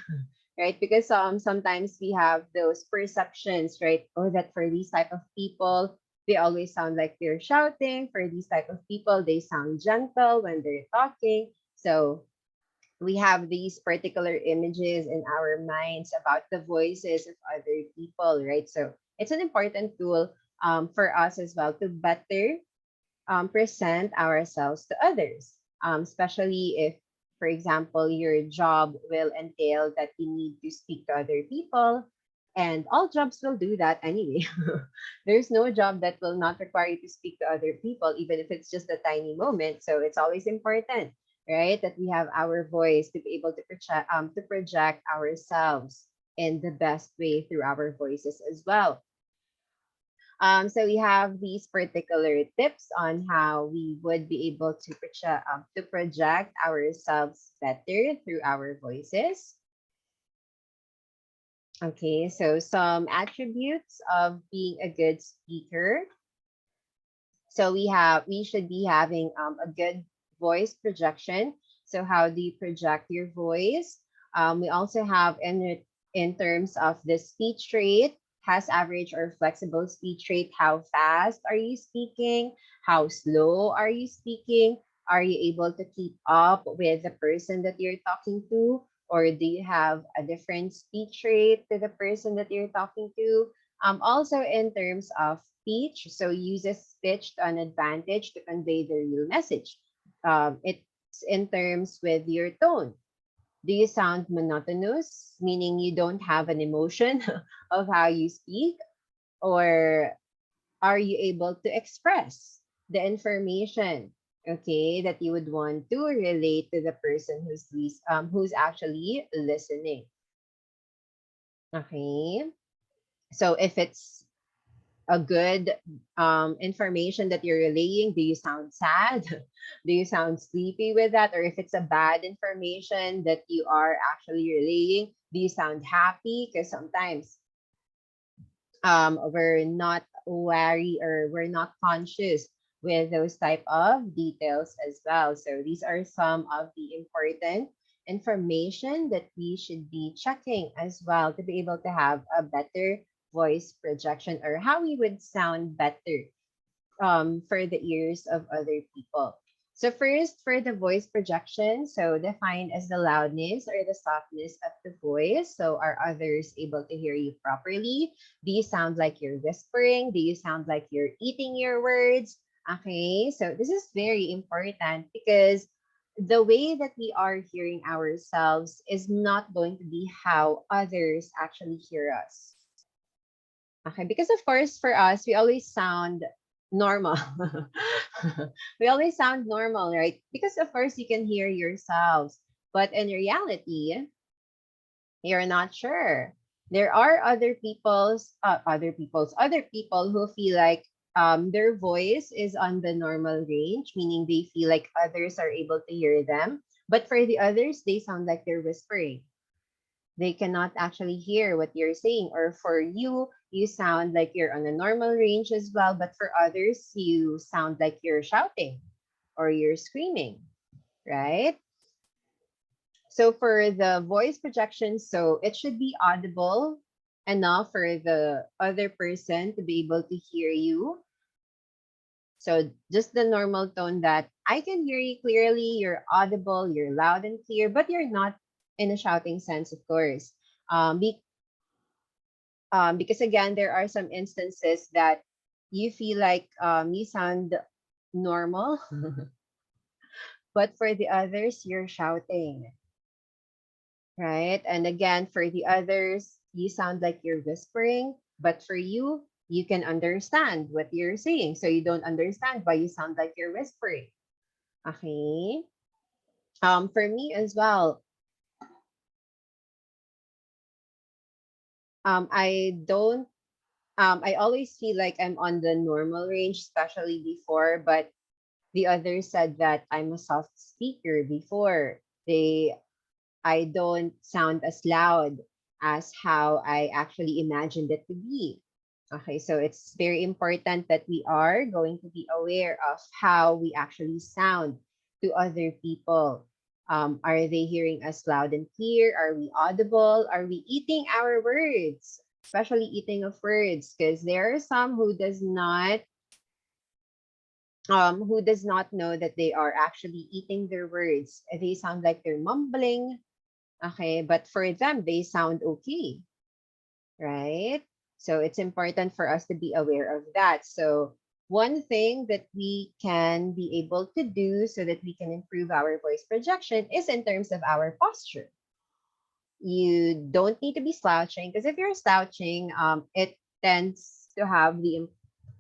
right? Because sometimes we have those perceptions, right? Oh, that for these type of people, they always sound like they're shouting. For these type of people, they sound gentle when they're talking. So we have these particular images in our minds about the voices of other people, right? So it's an important tool for us as well to better present ourselves to others, especially if, for example, your job will entail that you need to speak to other people. And all jobs will do that anyway. There's no job that will not require you to speak to other people, even if it's just a tiny moment. So it's always important, right, that we have our voice to be able to project ourselves in the best way through our voices as well. So we have these particular tips on how we would be able to project ourselves better through our voices. Okay, so some attributes of being a good speaker. So we should be having a good voice projection. So how do you project your voice? We also have in terms of the speech rate, has average or flexible speech rate. How fast are you speaking? How slow are you speaking? Are you able to keep up with the person that you're talking to? Or do you have a different speech rate to the person that you're talking to? Also, in terms of speech, so uses speech to an advantage to convey the real message. It's in terms with your tone. Do you sound monotonous, meaning you don't have an emotion of how you speak? Or are you able to express the information, okay, that you would want to relate to the person who's actually listening? Okay. So if it's a good information that you're relaying, do you sound sad? Do you sound sleepy with that? Or if it's a bad information that you are actually relaying, do you sound happy? Because sometimes we're not wary or we're not conscious with those type of details as well. So these are some of the important information that we should be checking as well to be able to have a better voice projection or how we would sound better for the ears of other people. So first, for the voice projection, so defined as the loudness or the softness of the voice. So are others able to hear you properly? Do you sound like you're whispering? Do you sound like you're eating your words? Okay, so this is very important because the way that we are hearing ourselves is not going to be how others actually hear us. Okay, because of course for us, we always sound normal. We always sound normal, right? Because of course you can hear yourselves, but in reality, you're not sure. There are other people who feel like their voice is on the normal range, meaning they feel like others are able to hear them. But for the others, they sound like they're whispering. They cannot actually hear what you're saying. Or for you, you sound like you're on a normal range as well, but for others, you sound like you're shouting or you're screaming, right? So for the voice projection, so it should be audible enough for the other person to be able to hear you. So just the normal tone that I can hear you clearly, you're audible, you're loud and clear, but you're not in a shouting sense, of course. Um, be, because again, there are some instances that you feel like you sound normal, but for the others, you're shouting, right? And again, for the others, you sound like you're whispering, but for you, you can understand what you're saying. So you don't understand why you sound like you're whispering. Okay. For me as well, I don't I always feel like I'm on the normal range, especially before, but the others said that I'm a soft speaker before. I don't sound as loud as how I actually imagined it to be. Okay, so it's very important that we are going to be aware of how we actually sound to other people. Are they hearing us loud and clear? Are we audible? Are we eating our words? Especially eating of words, because there are some who does not know that they are actually eating their words. They sound like they're mumbling. Okay, but for them, they sound okay, right? So it's important for us to be aware of that. So one thing that we can be able to do so that we can improve our voice projection is in terms of our posture. You don't need to be slouching, because if you're slouching, it tends to have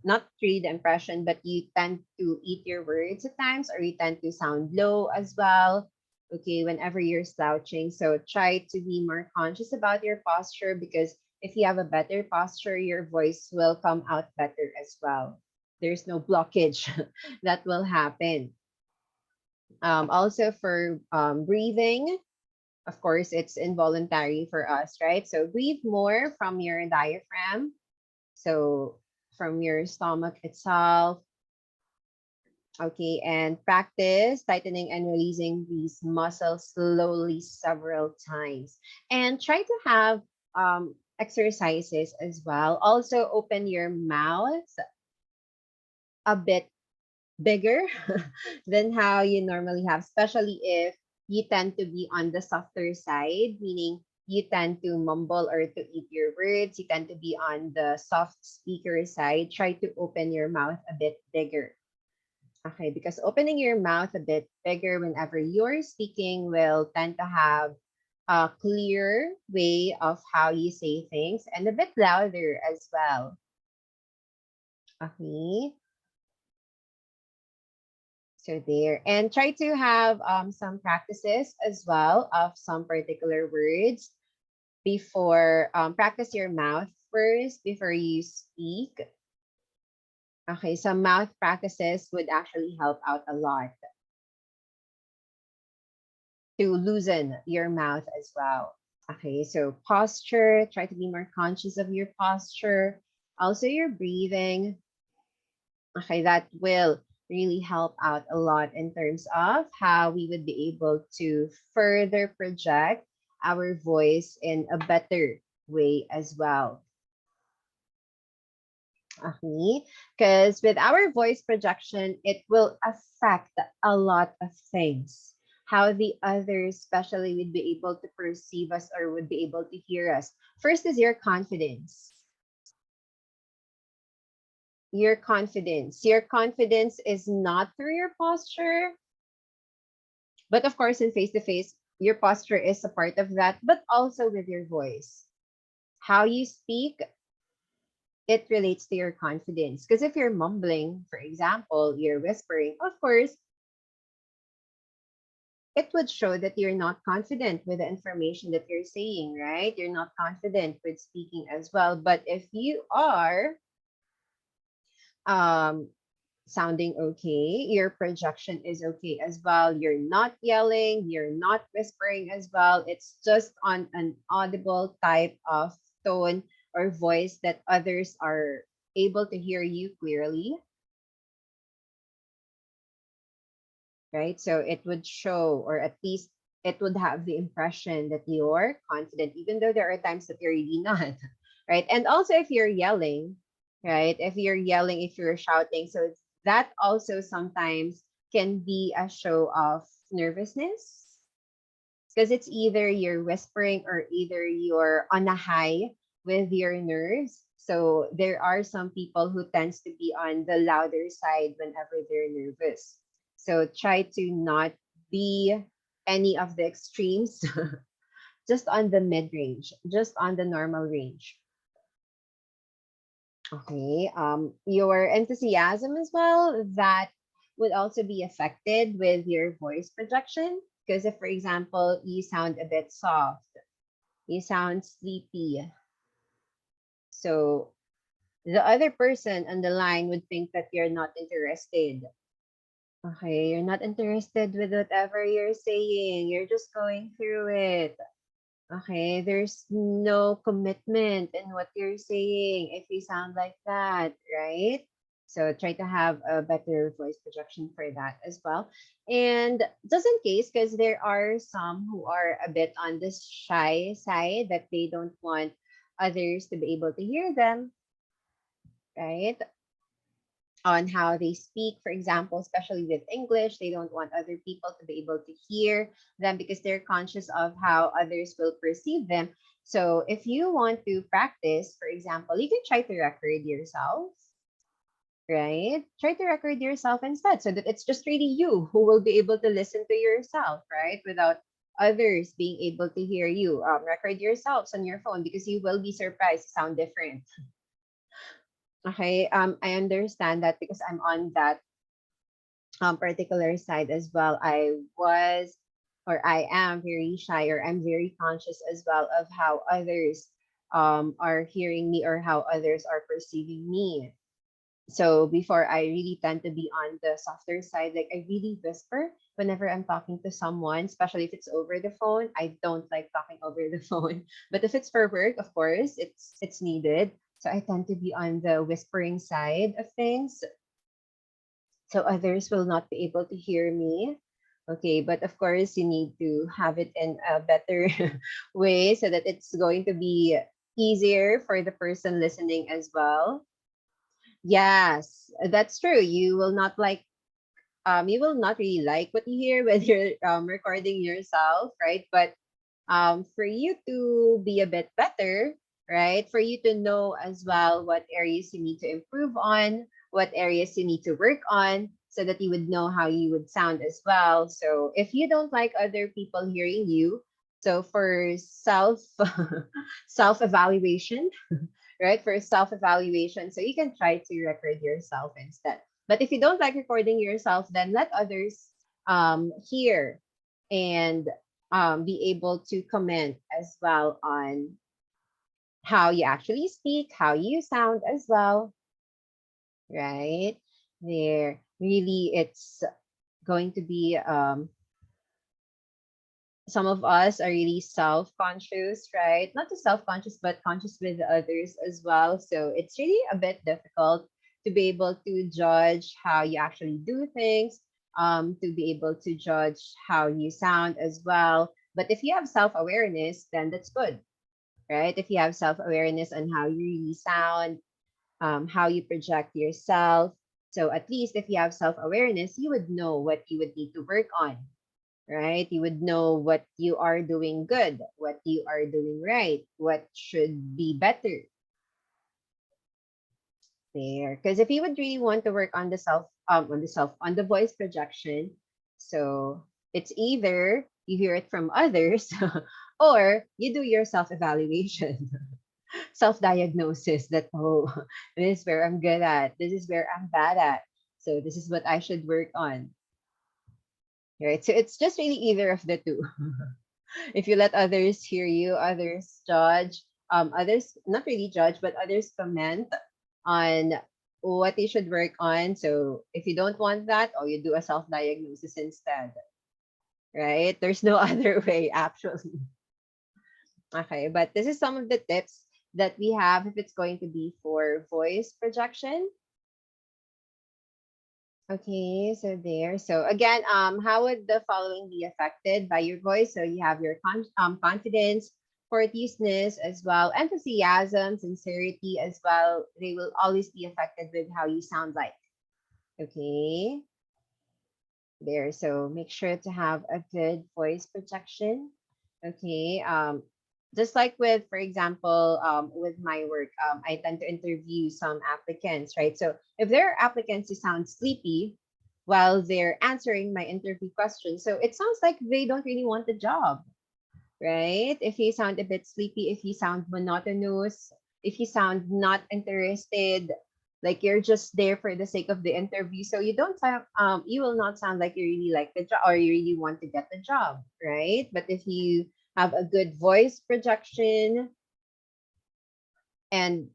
not really the impression, but you tend to eat your words at times, or you tend to sound low as well. Okay, whenever you're slouching. So try to be more conscious about your posture, because if you have a better posture, your voice will come out better as well. There's no blockage that will happen. Also for breathing, of course, it's involuntary for us, right? So breathe more from your diaphragm. So from your stomach itself. Okay, and practice tightening and releasing these muscles slowly several times. And try to have exercises as well. Also, open your mouth a bit bigger than how you normally have, especially if you tend to be on the softer side, meaning you tend to mumble or to eat your words, you tend to be on the soft speaker side. Try to open your mouth a bit bigger. Okay, because opening your mouth a bit bigger whenever you're speaking will tend to have a clear way of how you say things, and a bit louder as well. Okay. So there, and try to have some practices as well of some particular words before, practice your mouth first before you speak. Okay, some mouth practices would actually help out a lot to loosen your mouth as well. Okay, so posture, try to be more conscious of your posture, also your breathing. Okay, that will really help out a lot in terms of how we would be able to further project our voice in a better way as well. Okay, because with our voice projection, it will affect a lot of things. How the others, especially, would be able to perceive us or would be able to hear us. First is your confidence. Your confidence. Your confidence is not through your posture, but of course, in face to face, your posture is a part of that, but also with your voice. How you speak, it relates to your confidence. Because if you're mumbling, for example, you're whispering, of course, it would show that you're not confident with the information that you're saying, right? You're not confident with speaking as well. But if you are um, sounding okay, your projection is okay as well. You're not yelling, you're not whispering as well. It's just on an audible type of tone or voice that others are able to hear you clearly, right? So it would show, or at least it would have the impression that you're confident, even though there are times that you're really not, right? And also, if you're yelling, right? If you're yelling, if you're shouting, so that also sometimes can be a show of nervousness, because it's either you're whispering or either you're on a high with your nerves. So there are some people who tends to be on the louder side whenever they're nervous. So try to not be any of the extremes, just on the mid range, just on the normal range. Okay. Your enthusiasm as well, that would also be affected with your voice projection. Because if, for example, you sound a bit soft, you sound sleepy, so the other person on the line would think that you're not interested. Okay, you're not interested with whatever you're saying. You're just going through it. Okay, there's no commitment in what you're saying if you sound like that, right? So try to have a better voice projection for that as well. And just in case, because there are some who are a bit on this shy side that they don't want others to be able to hear them, right? On how they speak, for example, especially with English, they don't want other people to be able to hear them because they're conscious of how others will perceive them. So if you want to practice, for example, you can try to record yourself, right? Try to record yourself instead, so that it's just really you who will be able to listen to yourself, right? Without others being able to hear you. Record yourselves on your phone because you will be surprised to sound different. Okay, I understand that because I'm on that particular side as well. I was or I am very shy, or I'm very conscious as well of how others are hearing me or how others are perceiving me. So before, I really tend to be on the softer side. Like, I really whisper whenever I'm talking to someone, especially if it's over the phone. I don't like talking over the phone. But if it's for work, of course, it's needed. So I tend to be on the whispering side of things, so others will not be able to hear me. Okay, but of course, you need to have it in a better way so that it's going to be easier for the person listening as well. Yes, that's true. You will not really like what you hear when you're recording yourself, right? But for you to be a bit better, right? For you to know as well what areas you need to improve on, what areas you need to work on, so that you would know how you would sound as well. So if you don't like other people hearing you, so for self evaluation, right? For self evaluation, so you can try to record yourself instead. But if you don't like recording yourself, then let others hear and be able to comment as well on how you actually speak, how you sound as well, right? There, really, it's going to be some of us are really self-conscious, right? Not just self-conscious, but conscious with others as well. So it's really a bit difficult to be able to judge how you actually do things, to be able to judge how you sound as well. But if you have self-awareness, then that's good, right? If you have self-awareness on how you really sound, how you project yourself. So at least if you have self-awareness, you would know what you would need to work on, right? You would know what you are doing good, what you are doing right, what should be better there. Because if you would really want to work on on the voice projection, so it's either you hear it from others or you do your self-evaluation, self-diagnosis that, oh, this is where I'm good at, this is where I'm bad at. So this is what I should work on. Right. So it's just really either of the two. If you let others hear you, others judge, others not really judge, but others comment on what you should work on. So if you don't want that, or you do a self-diagnosis instead, right? There's no other way actually. Okay, but this is some of the tips that we have if it's going to be for voice projection. Okay, so there. So again, how would the following be affected by your voice? So you have your confidence, courteousness as well, enthusiasm, sincerity as well. They will always be affected with how you sound like. Okay, there. So make sure to have a good voice projection. Okay, just like with, for example, with my work, I tend to interview some applicants, right? So if there are applicants who sound sleepy while they're answering my interview questions, so it sounds like they don't really want the job, right? If you sound a bit sleepy, if you sound monotonous, if you sound not interested, like you're just there for the sake of the interview, so you don't sound, you will not sound like you really like the job or you really want to get the job, right? But if you have a good voice projection, and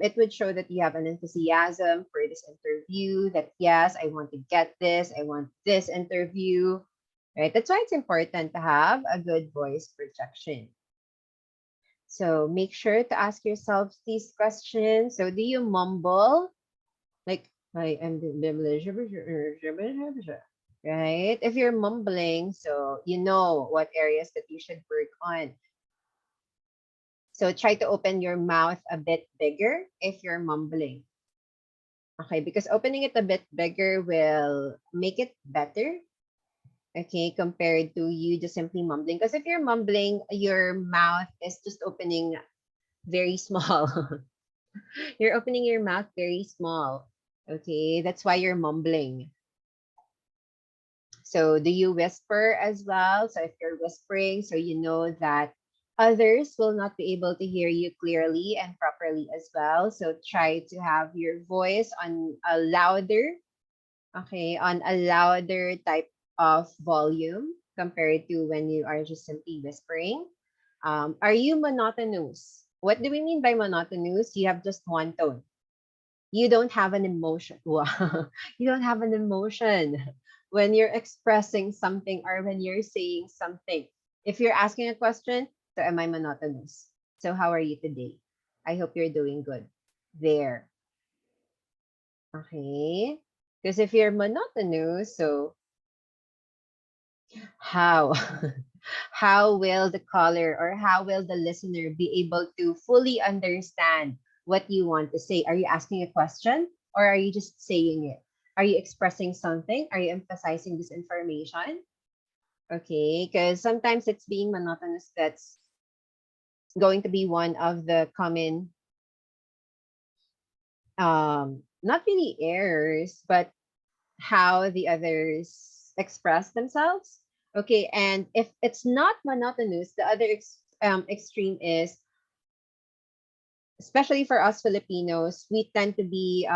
it would show that you have an enthusiasm for this interview, that yes, I want to get this, I want this interview, right? That's why it's important to have a good voice projection. So make sure to ask yourself these questions. So do you mumble? Like, I am right? If you're mumbling, so you know what areas that you should work on. So try to open your mouth a bit bigger if you're mumbling. Okay, because opening it a bit bigger will make it better. Okay, compared to you just simply mumbling. Because if you're mumbling, your mouth is just opening very small. You're opening your mouth very small. Okay, that's why you're mumbling. So do you whisper as well? So if you're whispering, so you know that others will not be able to hear you clearly and properly as well. So try to have your voice on a louder, okay, on a louder type of volume compared to when you are just simply whispering. Are you monotonous? What do we mean by monotonous? You have just one tone. You don't have an emotion. Wow. You don't have an emotion when you're expressing something or when you're saying something. If you're asking a question, so am I monotonous? So how are you today? I hope you're doing good. There. Okay. Because if you're monotonous, so how how will the caller or how will the listener be able to fully understand what you want to say? Are you asking a question or are you just saying it? Are you expressing something? Are you emphasizing this information? Okay, because sometimes it's being monotonous that's going to be one of the common not really errors, but how the others express themselves. Okay, and if it's not monotonous, the other extreme is, especially for us Filipinos, we tend to be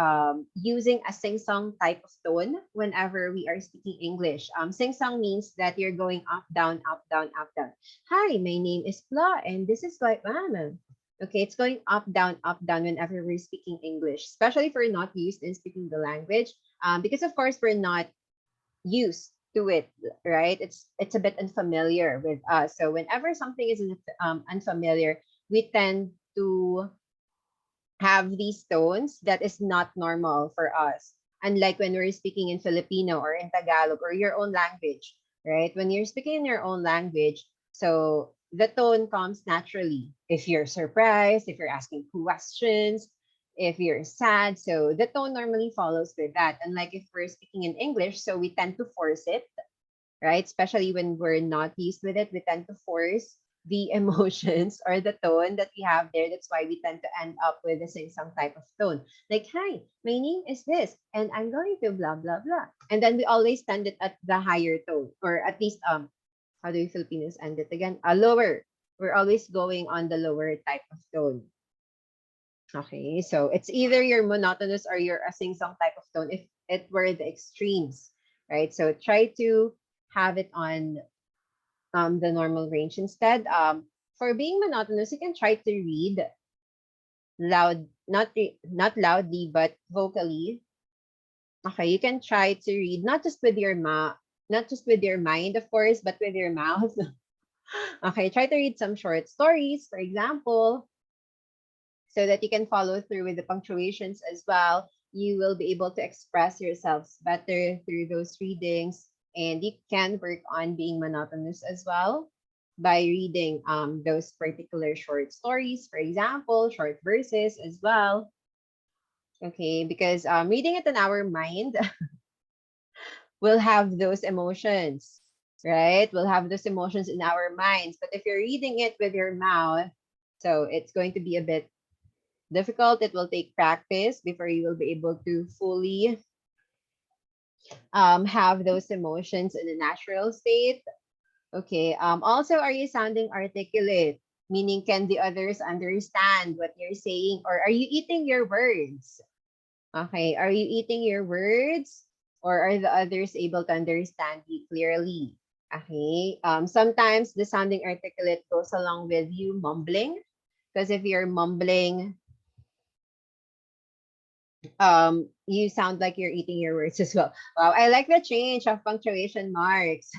using a sing-song type of tone whenever we are speaking English. Sing-song means that you're going up, down, up, down, up, down. Hi, my name is Fla, and this is like Mama. Okay, it's going up, down whenever we're speaking English, especially if we're not used in speaking the language. Because of course we're not used to it, right? It's a bit unfamiliar with us. So whenever something is unfamiliar, we tend to have these tones that is not normal for us. Unlike when we're speaking in Filipino or in Tagalog or your own language, right? When you're speaking in your own language, so the tone comes naturally. If you're surprised, if you're asking questions, if you're sad, so the tone normally follows with that. Unlike if we're speaking in English, so we tend to force it, right? Especially when we're not used with it, we tend to force the emotions or the tone that we have there. That's why we tend to end up with the same some type of tone. Like, hi, my name is this, and I'm going to blah blah blah. And then we always tend it at the higher tone, or at least how do you Filipinos end it again? A lower. We're always going on the lower type of tone. Okay, so it's either you're monotonous or you're a sing-song type of tone if it were the extremes, right? So try to have it on the normal range instead. For being monotonous, you can try to read loud, not loudly, but vocally. Okay, you can try to read not just with your mouth, not just with your mind, of course, but with your mouth. Okay, try to read some short stories, for example, so that you can follow through with the punctuations as well. You will be able to express yourselves better through those readings, and you can work on being monotonous as well by reading those particular short stories, for example, short verses as well. Okay, because reading it in our mind will have those emotions, right? We'll have those emotions in our minds. But if you're reading it with your mouth, so it's going to be a bit difficult. It will take practice before you will be able to fully have those emotions in a natural state. Okay. Also, are you sounding articulate? Meaning, can the others understand what you're saying? Or are you eating your words? Okay. Are you eating your words? Or are the others able to understand you clearly? Okay. Sometimes the sounding articulate goes along with you mumbling. Because if you're mumbling, you sound like you're eating your words as well. Wow, I like the change of punctuation marks.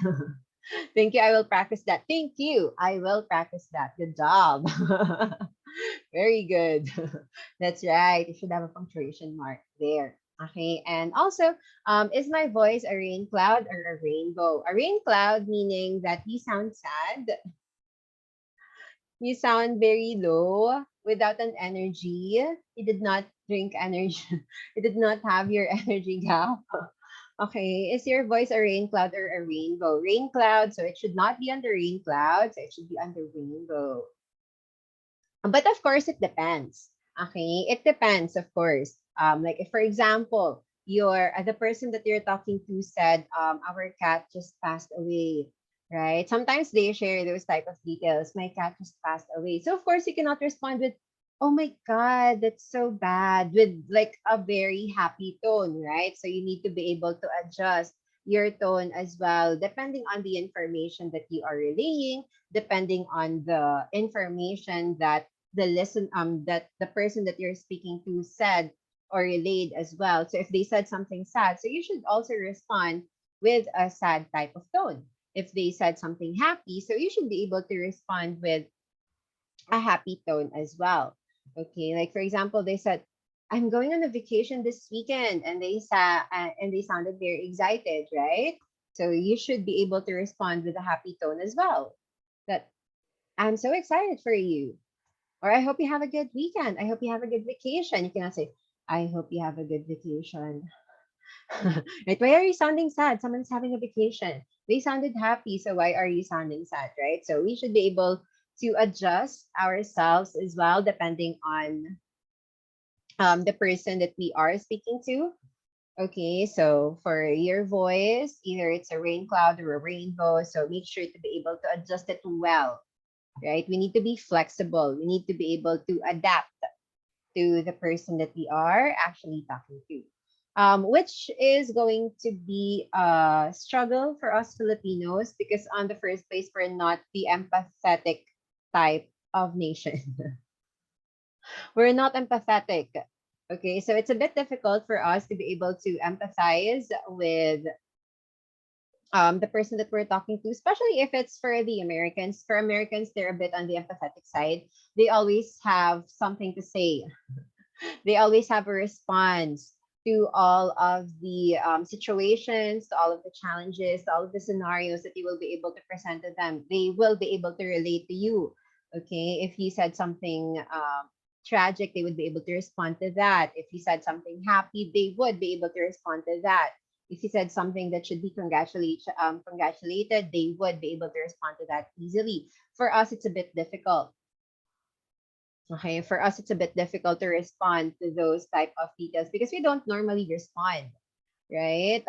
Thank you. I will practice that. Thank you. I will practice that. Good job. Very good. That's right. You should have a punctuation mark there. Okay. And also, is my voice a rain cloud or a rainbow? A rain cloud meaning that you sound sad, you sound very low without an energy. You did not drink energy. You did not have your energy gap. Okay, is your voice a rain cloud or a rainbow? Rain cloud, so it should not be under rain cloud, so it should be under rainbow. But of course, it depends. Okay, it depends, of course. Like if, for example, the person that you're talking to said, our cat just passed away, right? Sometimes they share those type of details. My cat just passed away. So of course you cannot respond with, oh my God, that's so bad, with like a very happy tone, right? So you need to be able to adjust your tone as well, depending on the information that you are relaying, depending on the information that that the person that you're speaking to said or relayed as well. So if they said something sad, so you should also respond with a sad type of tone. If they said something happy, so you should be able to respond with a happy tone as well. Okay, like for example, they said, "I'm going on a vacation this weekend," and they sounded very excited, right? So you should be able to respond with a happy tone as well. That I'm so excited for you, or I hope you have a good weekend. I hope you have a good vacation. You cannot say, "I hope you have a good vacation." Right? Why are you sounding sad? Someone's having a vacation. They sounded happy, so why are you sounding sad, right? So we should be able to adjust ourselves as well, depending on the person that we are speaking to. Okay, so for your voice, either it's a rain cloud or a rainbow, so make sure to be able to adjust it well, right? We need to be flexible. We need to be able to adapt to the person that we are actually talking to. Which is going to be a struggle for us Filipinos because, on the first place, we're not the empathetic type of nation. We're not empathetic. Okay, so it's a bit difficult for us to be able to empathize with the person that we're talking to, especially if it's for the Americans. For Americans, they're a bit on the empathetic side. They always have something to say. They always have a response to all of the situations, to all of the challenges, to all of the scenarios that you will be able to present to them. They will be able to relate to you. Okay, if you said something tragic, they would be able to respond to that. If you said something happy, they would be able to respond to that. If you said something that should be congratulated, they would be able to respond to that easily. For us, it's a bit difficult. Okay, for us, it's a bit difficult to respond to those type of details because we don't normally respond, right?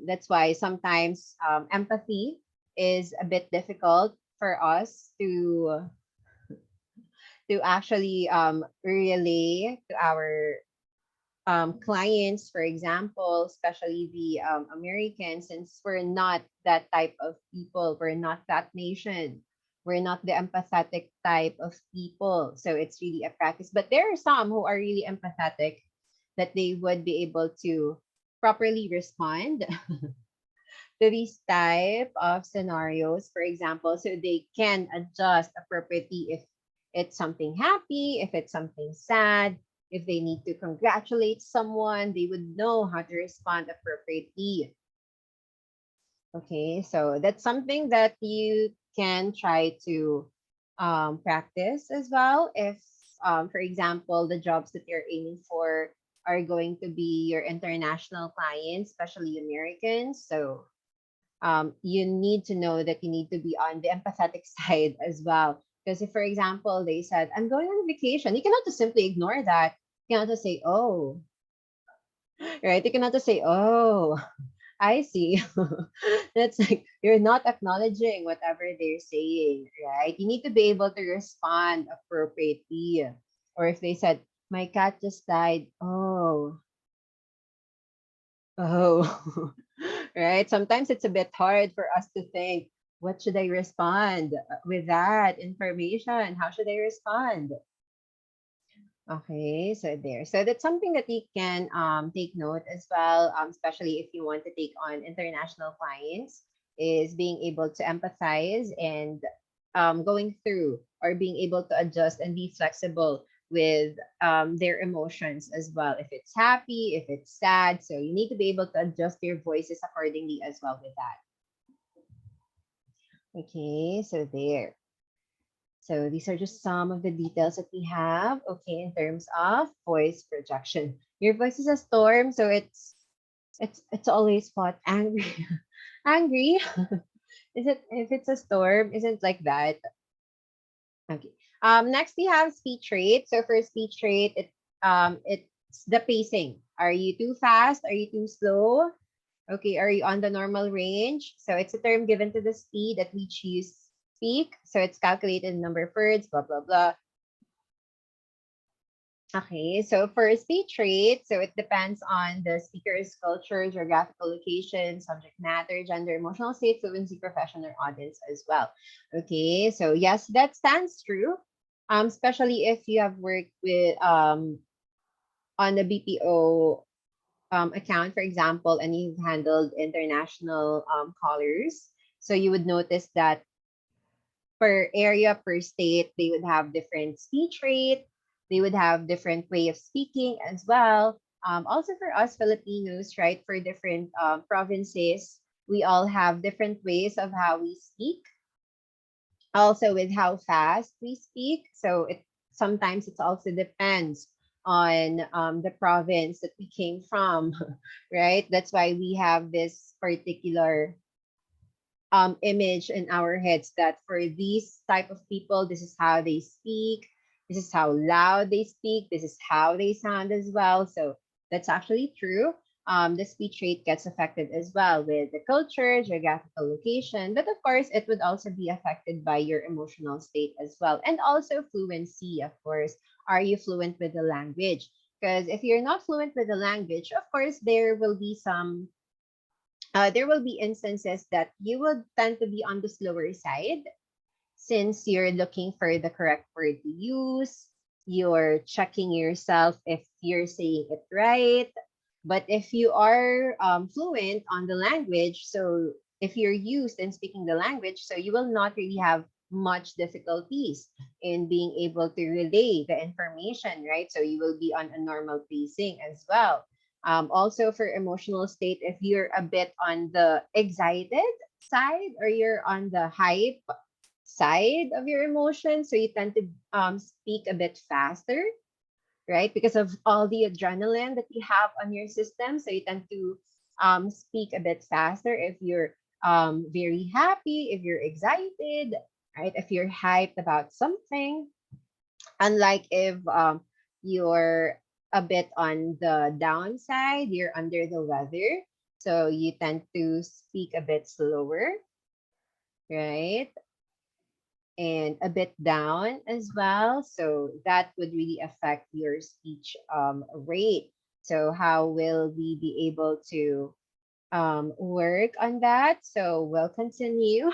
That's why sometimes empathy is a bit difficult for us to actually relay to our clients, for example, especially the Americans, since we're not that type of people, we're not that nation, we're not the empathetic type of people. So it's really a practice. But there are some who are really empathetic that they would be able to properly respond to these type of scenarios, for example, so they can adjust appropriately if it's something happy, if it's something sad, if they need to congratulate someone, they would know how to respond appropriately. Okay, so that's something that you can try to practice as well. If, for example, the jobs that you're aiming for are going to be your international clients, especially Americans. So you need to know that you need to be on the empathetic side as well. Because if, for example, they said, "I'm going on a vacation," you cannot just simply ignore that. You cannot just say, "Oh," right? You cannot just say, "Oh, I see." That's like you're not acknowledging whatever they're saying, right? You need to be able to respond appropriately. Or if they said, "My cat just died," oh, oh, right? Sometimes it's a bit hard for us to think, what should I respond with that information? How should I respond? Okay, so there. So that's something that you can take note as well, especially if you want to take on international clients, is being able to empathize and going through or being able to adjust and be flexible with their emotions as well. If it's happy, if it's sad, so you need to be able to adjust your voices accordingly as well with that. Okay, so there. So these are just some of the details that we have. Okay, in terms of voice projection, your voice is a storm, so it's always what, angry, angry. Is it, if it's a storm? Isn't like that? Okay. Next we have speech rate. So for speech rate, it's the pacing Are you too fast? Are you too slow? Okay, are you on the normal range? So it's a term given to the speed at which you speak. So it's calculated in number of words, blah, blah, blah. Okay, so for speech rate, so it depends on the speaker's culture, geographical location, subject matter, gender, emotional state, fluency, profession, or audience as well. Okay, so yes, that stands true. Especially if you have worked with on the BPO account, for example, and you've handled international callers. So you would notice that per area, per state, they would have different speech rate. They would have different way of speaking as well. Also for us Filipinos, right, for different provinces, we all have different ways of how we speak. Also with how fast we speak. So it sometimes it also depends on the province that we came from, right? That's why we have this particular image in our heads that for these type of people, this is how they speak, this is how loud they speak, this is how they sound as well. So that's actually true. The speech rate gets affected as well with the culture, geographical location, but of course it would also be affected by your emotional state as well, and also fluency. Of course, are you fluent with the language? Because if you're not fluent with the language, of course there will be instances that you will tend to be on the slower side since you're looking for the correct word to use. You're checking yourself if you're saying it right. But if you are fluent on the language, so if you're used in speaking the language, so you will not really have much difficulties in being able to relay the information, right? So you will be on a normal pacing as well. Also for emotional state, if you're a bit on the excited side or you're on the hype side of your emotions, so you tend to speak a bit faster, right? Because of all the adrenaline that you have on your system. So you tend to speak a bit faster if you're very happy, if you're excited, right? If you're hyped about something. Unlike if you're a bit on the downside, you're under the weather. So you tend to speak a bit slower, right? And a bit down as well. So that would really affect your speech rate. So how will we be able to work on that? So we'll continue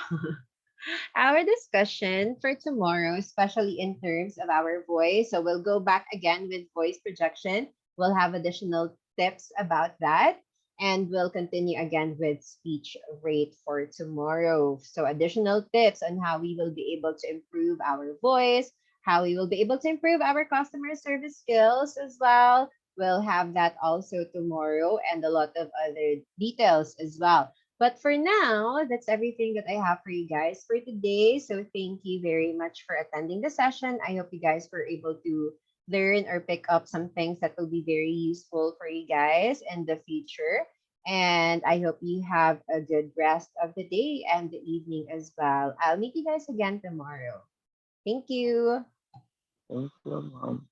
our discussion for tomorrow, especially in terms of our voice. So we'll go back again with voice projection. We'll have additional tips about that. And we'll continue again with speech rate for tomorrow. So additional tips on how we will be able to improve our voice, how we will be able to improve our customer service skills as well. We'll have that also tomorrow and a lot of other details as well. But for now, that's everything that I have for you guys for today. So thank you very much for attending the session. I hope you guys were able to learn or pick up some things that will be very useful for you guys in the future. And I hope you have a good rest of the day and the evening as well. I'll meet you guys again tomorrow. Thank you. Thank you, ma'am.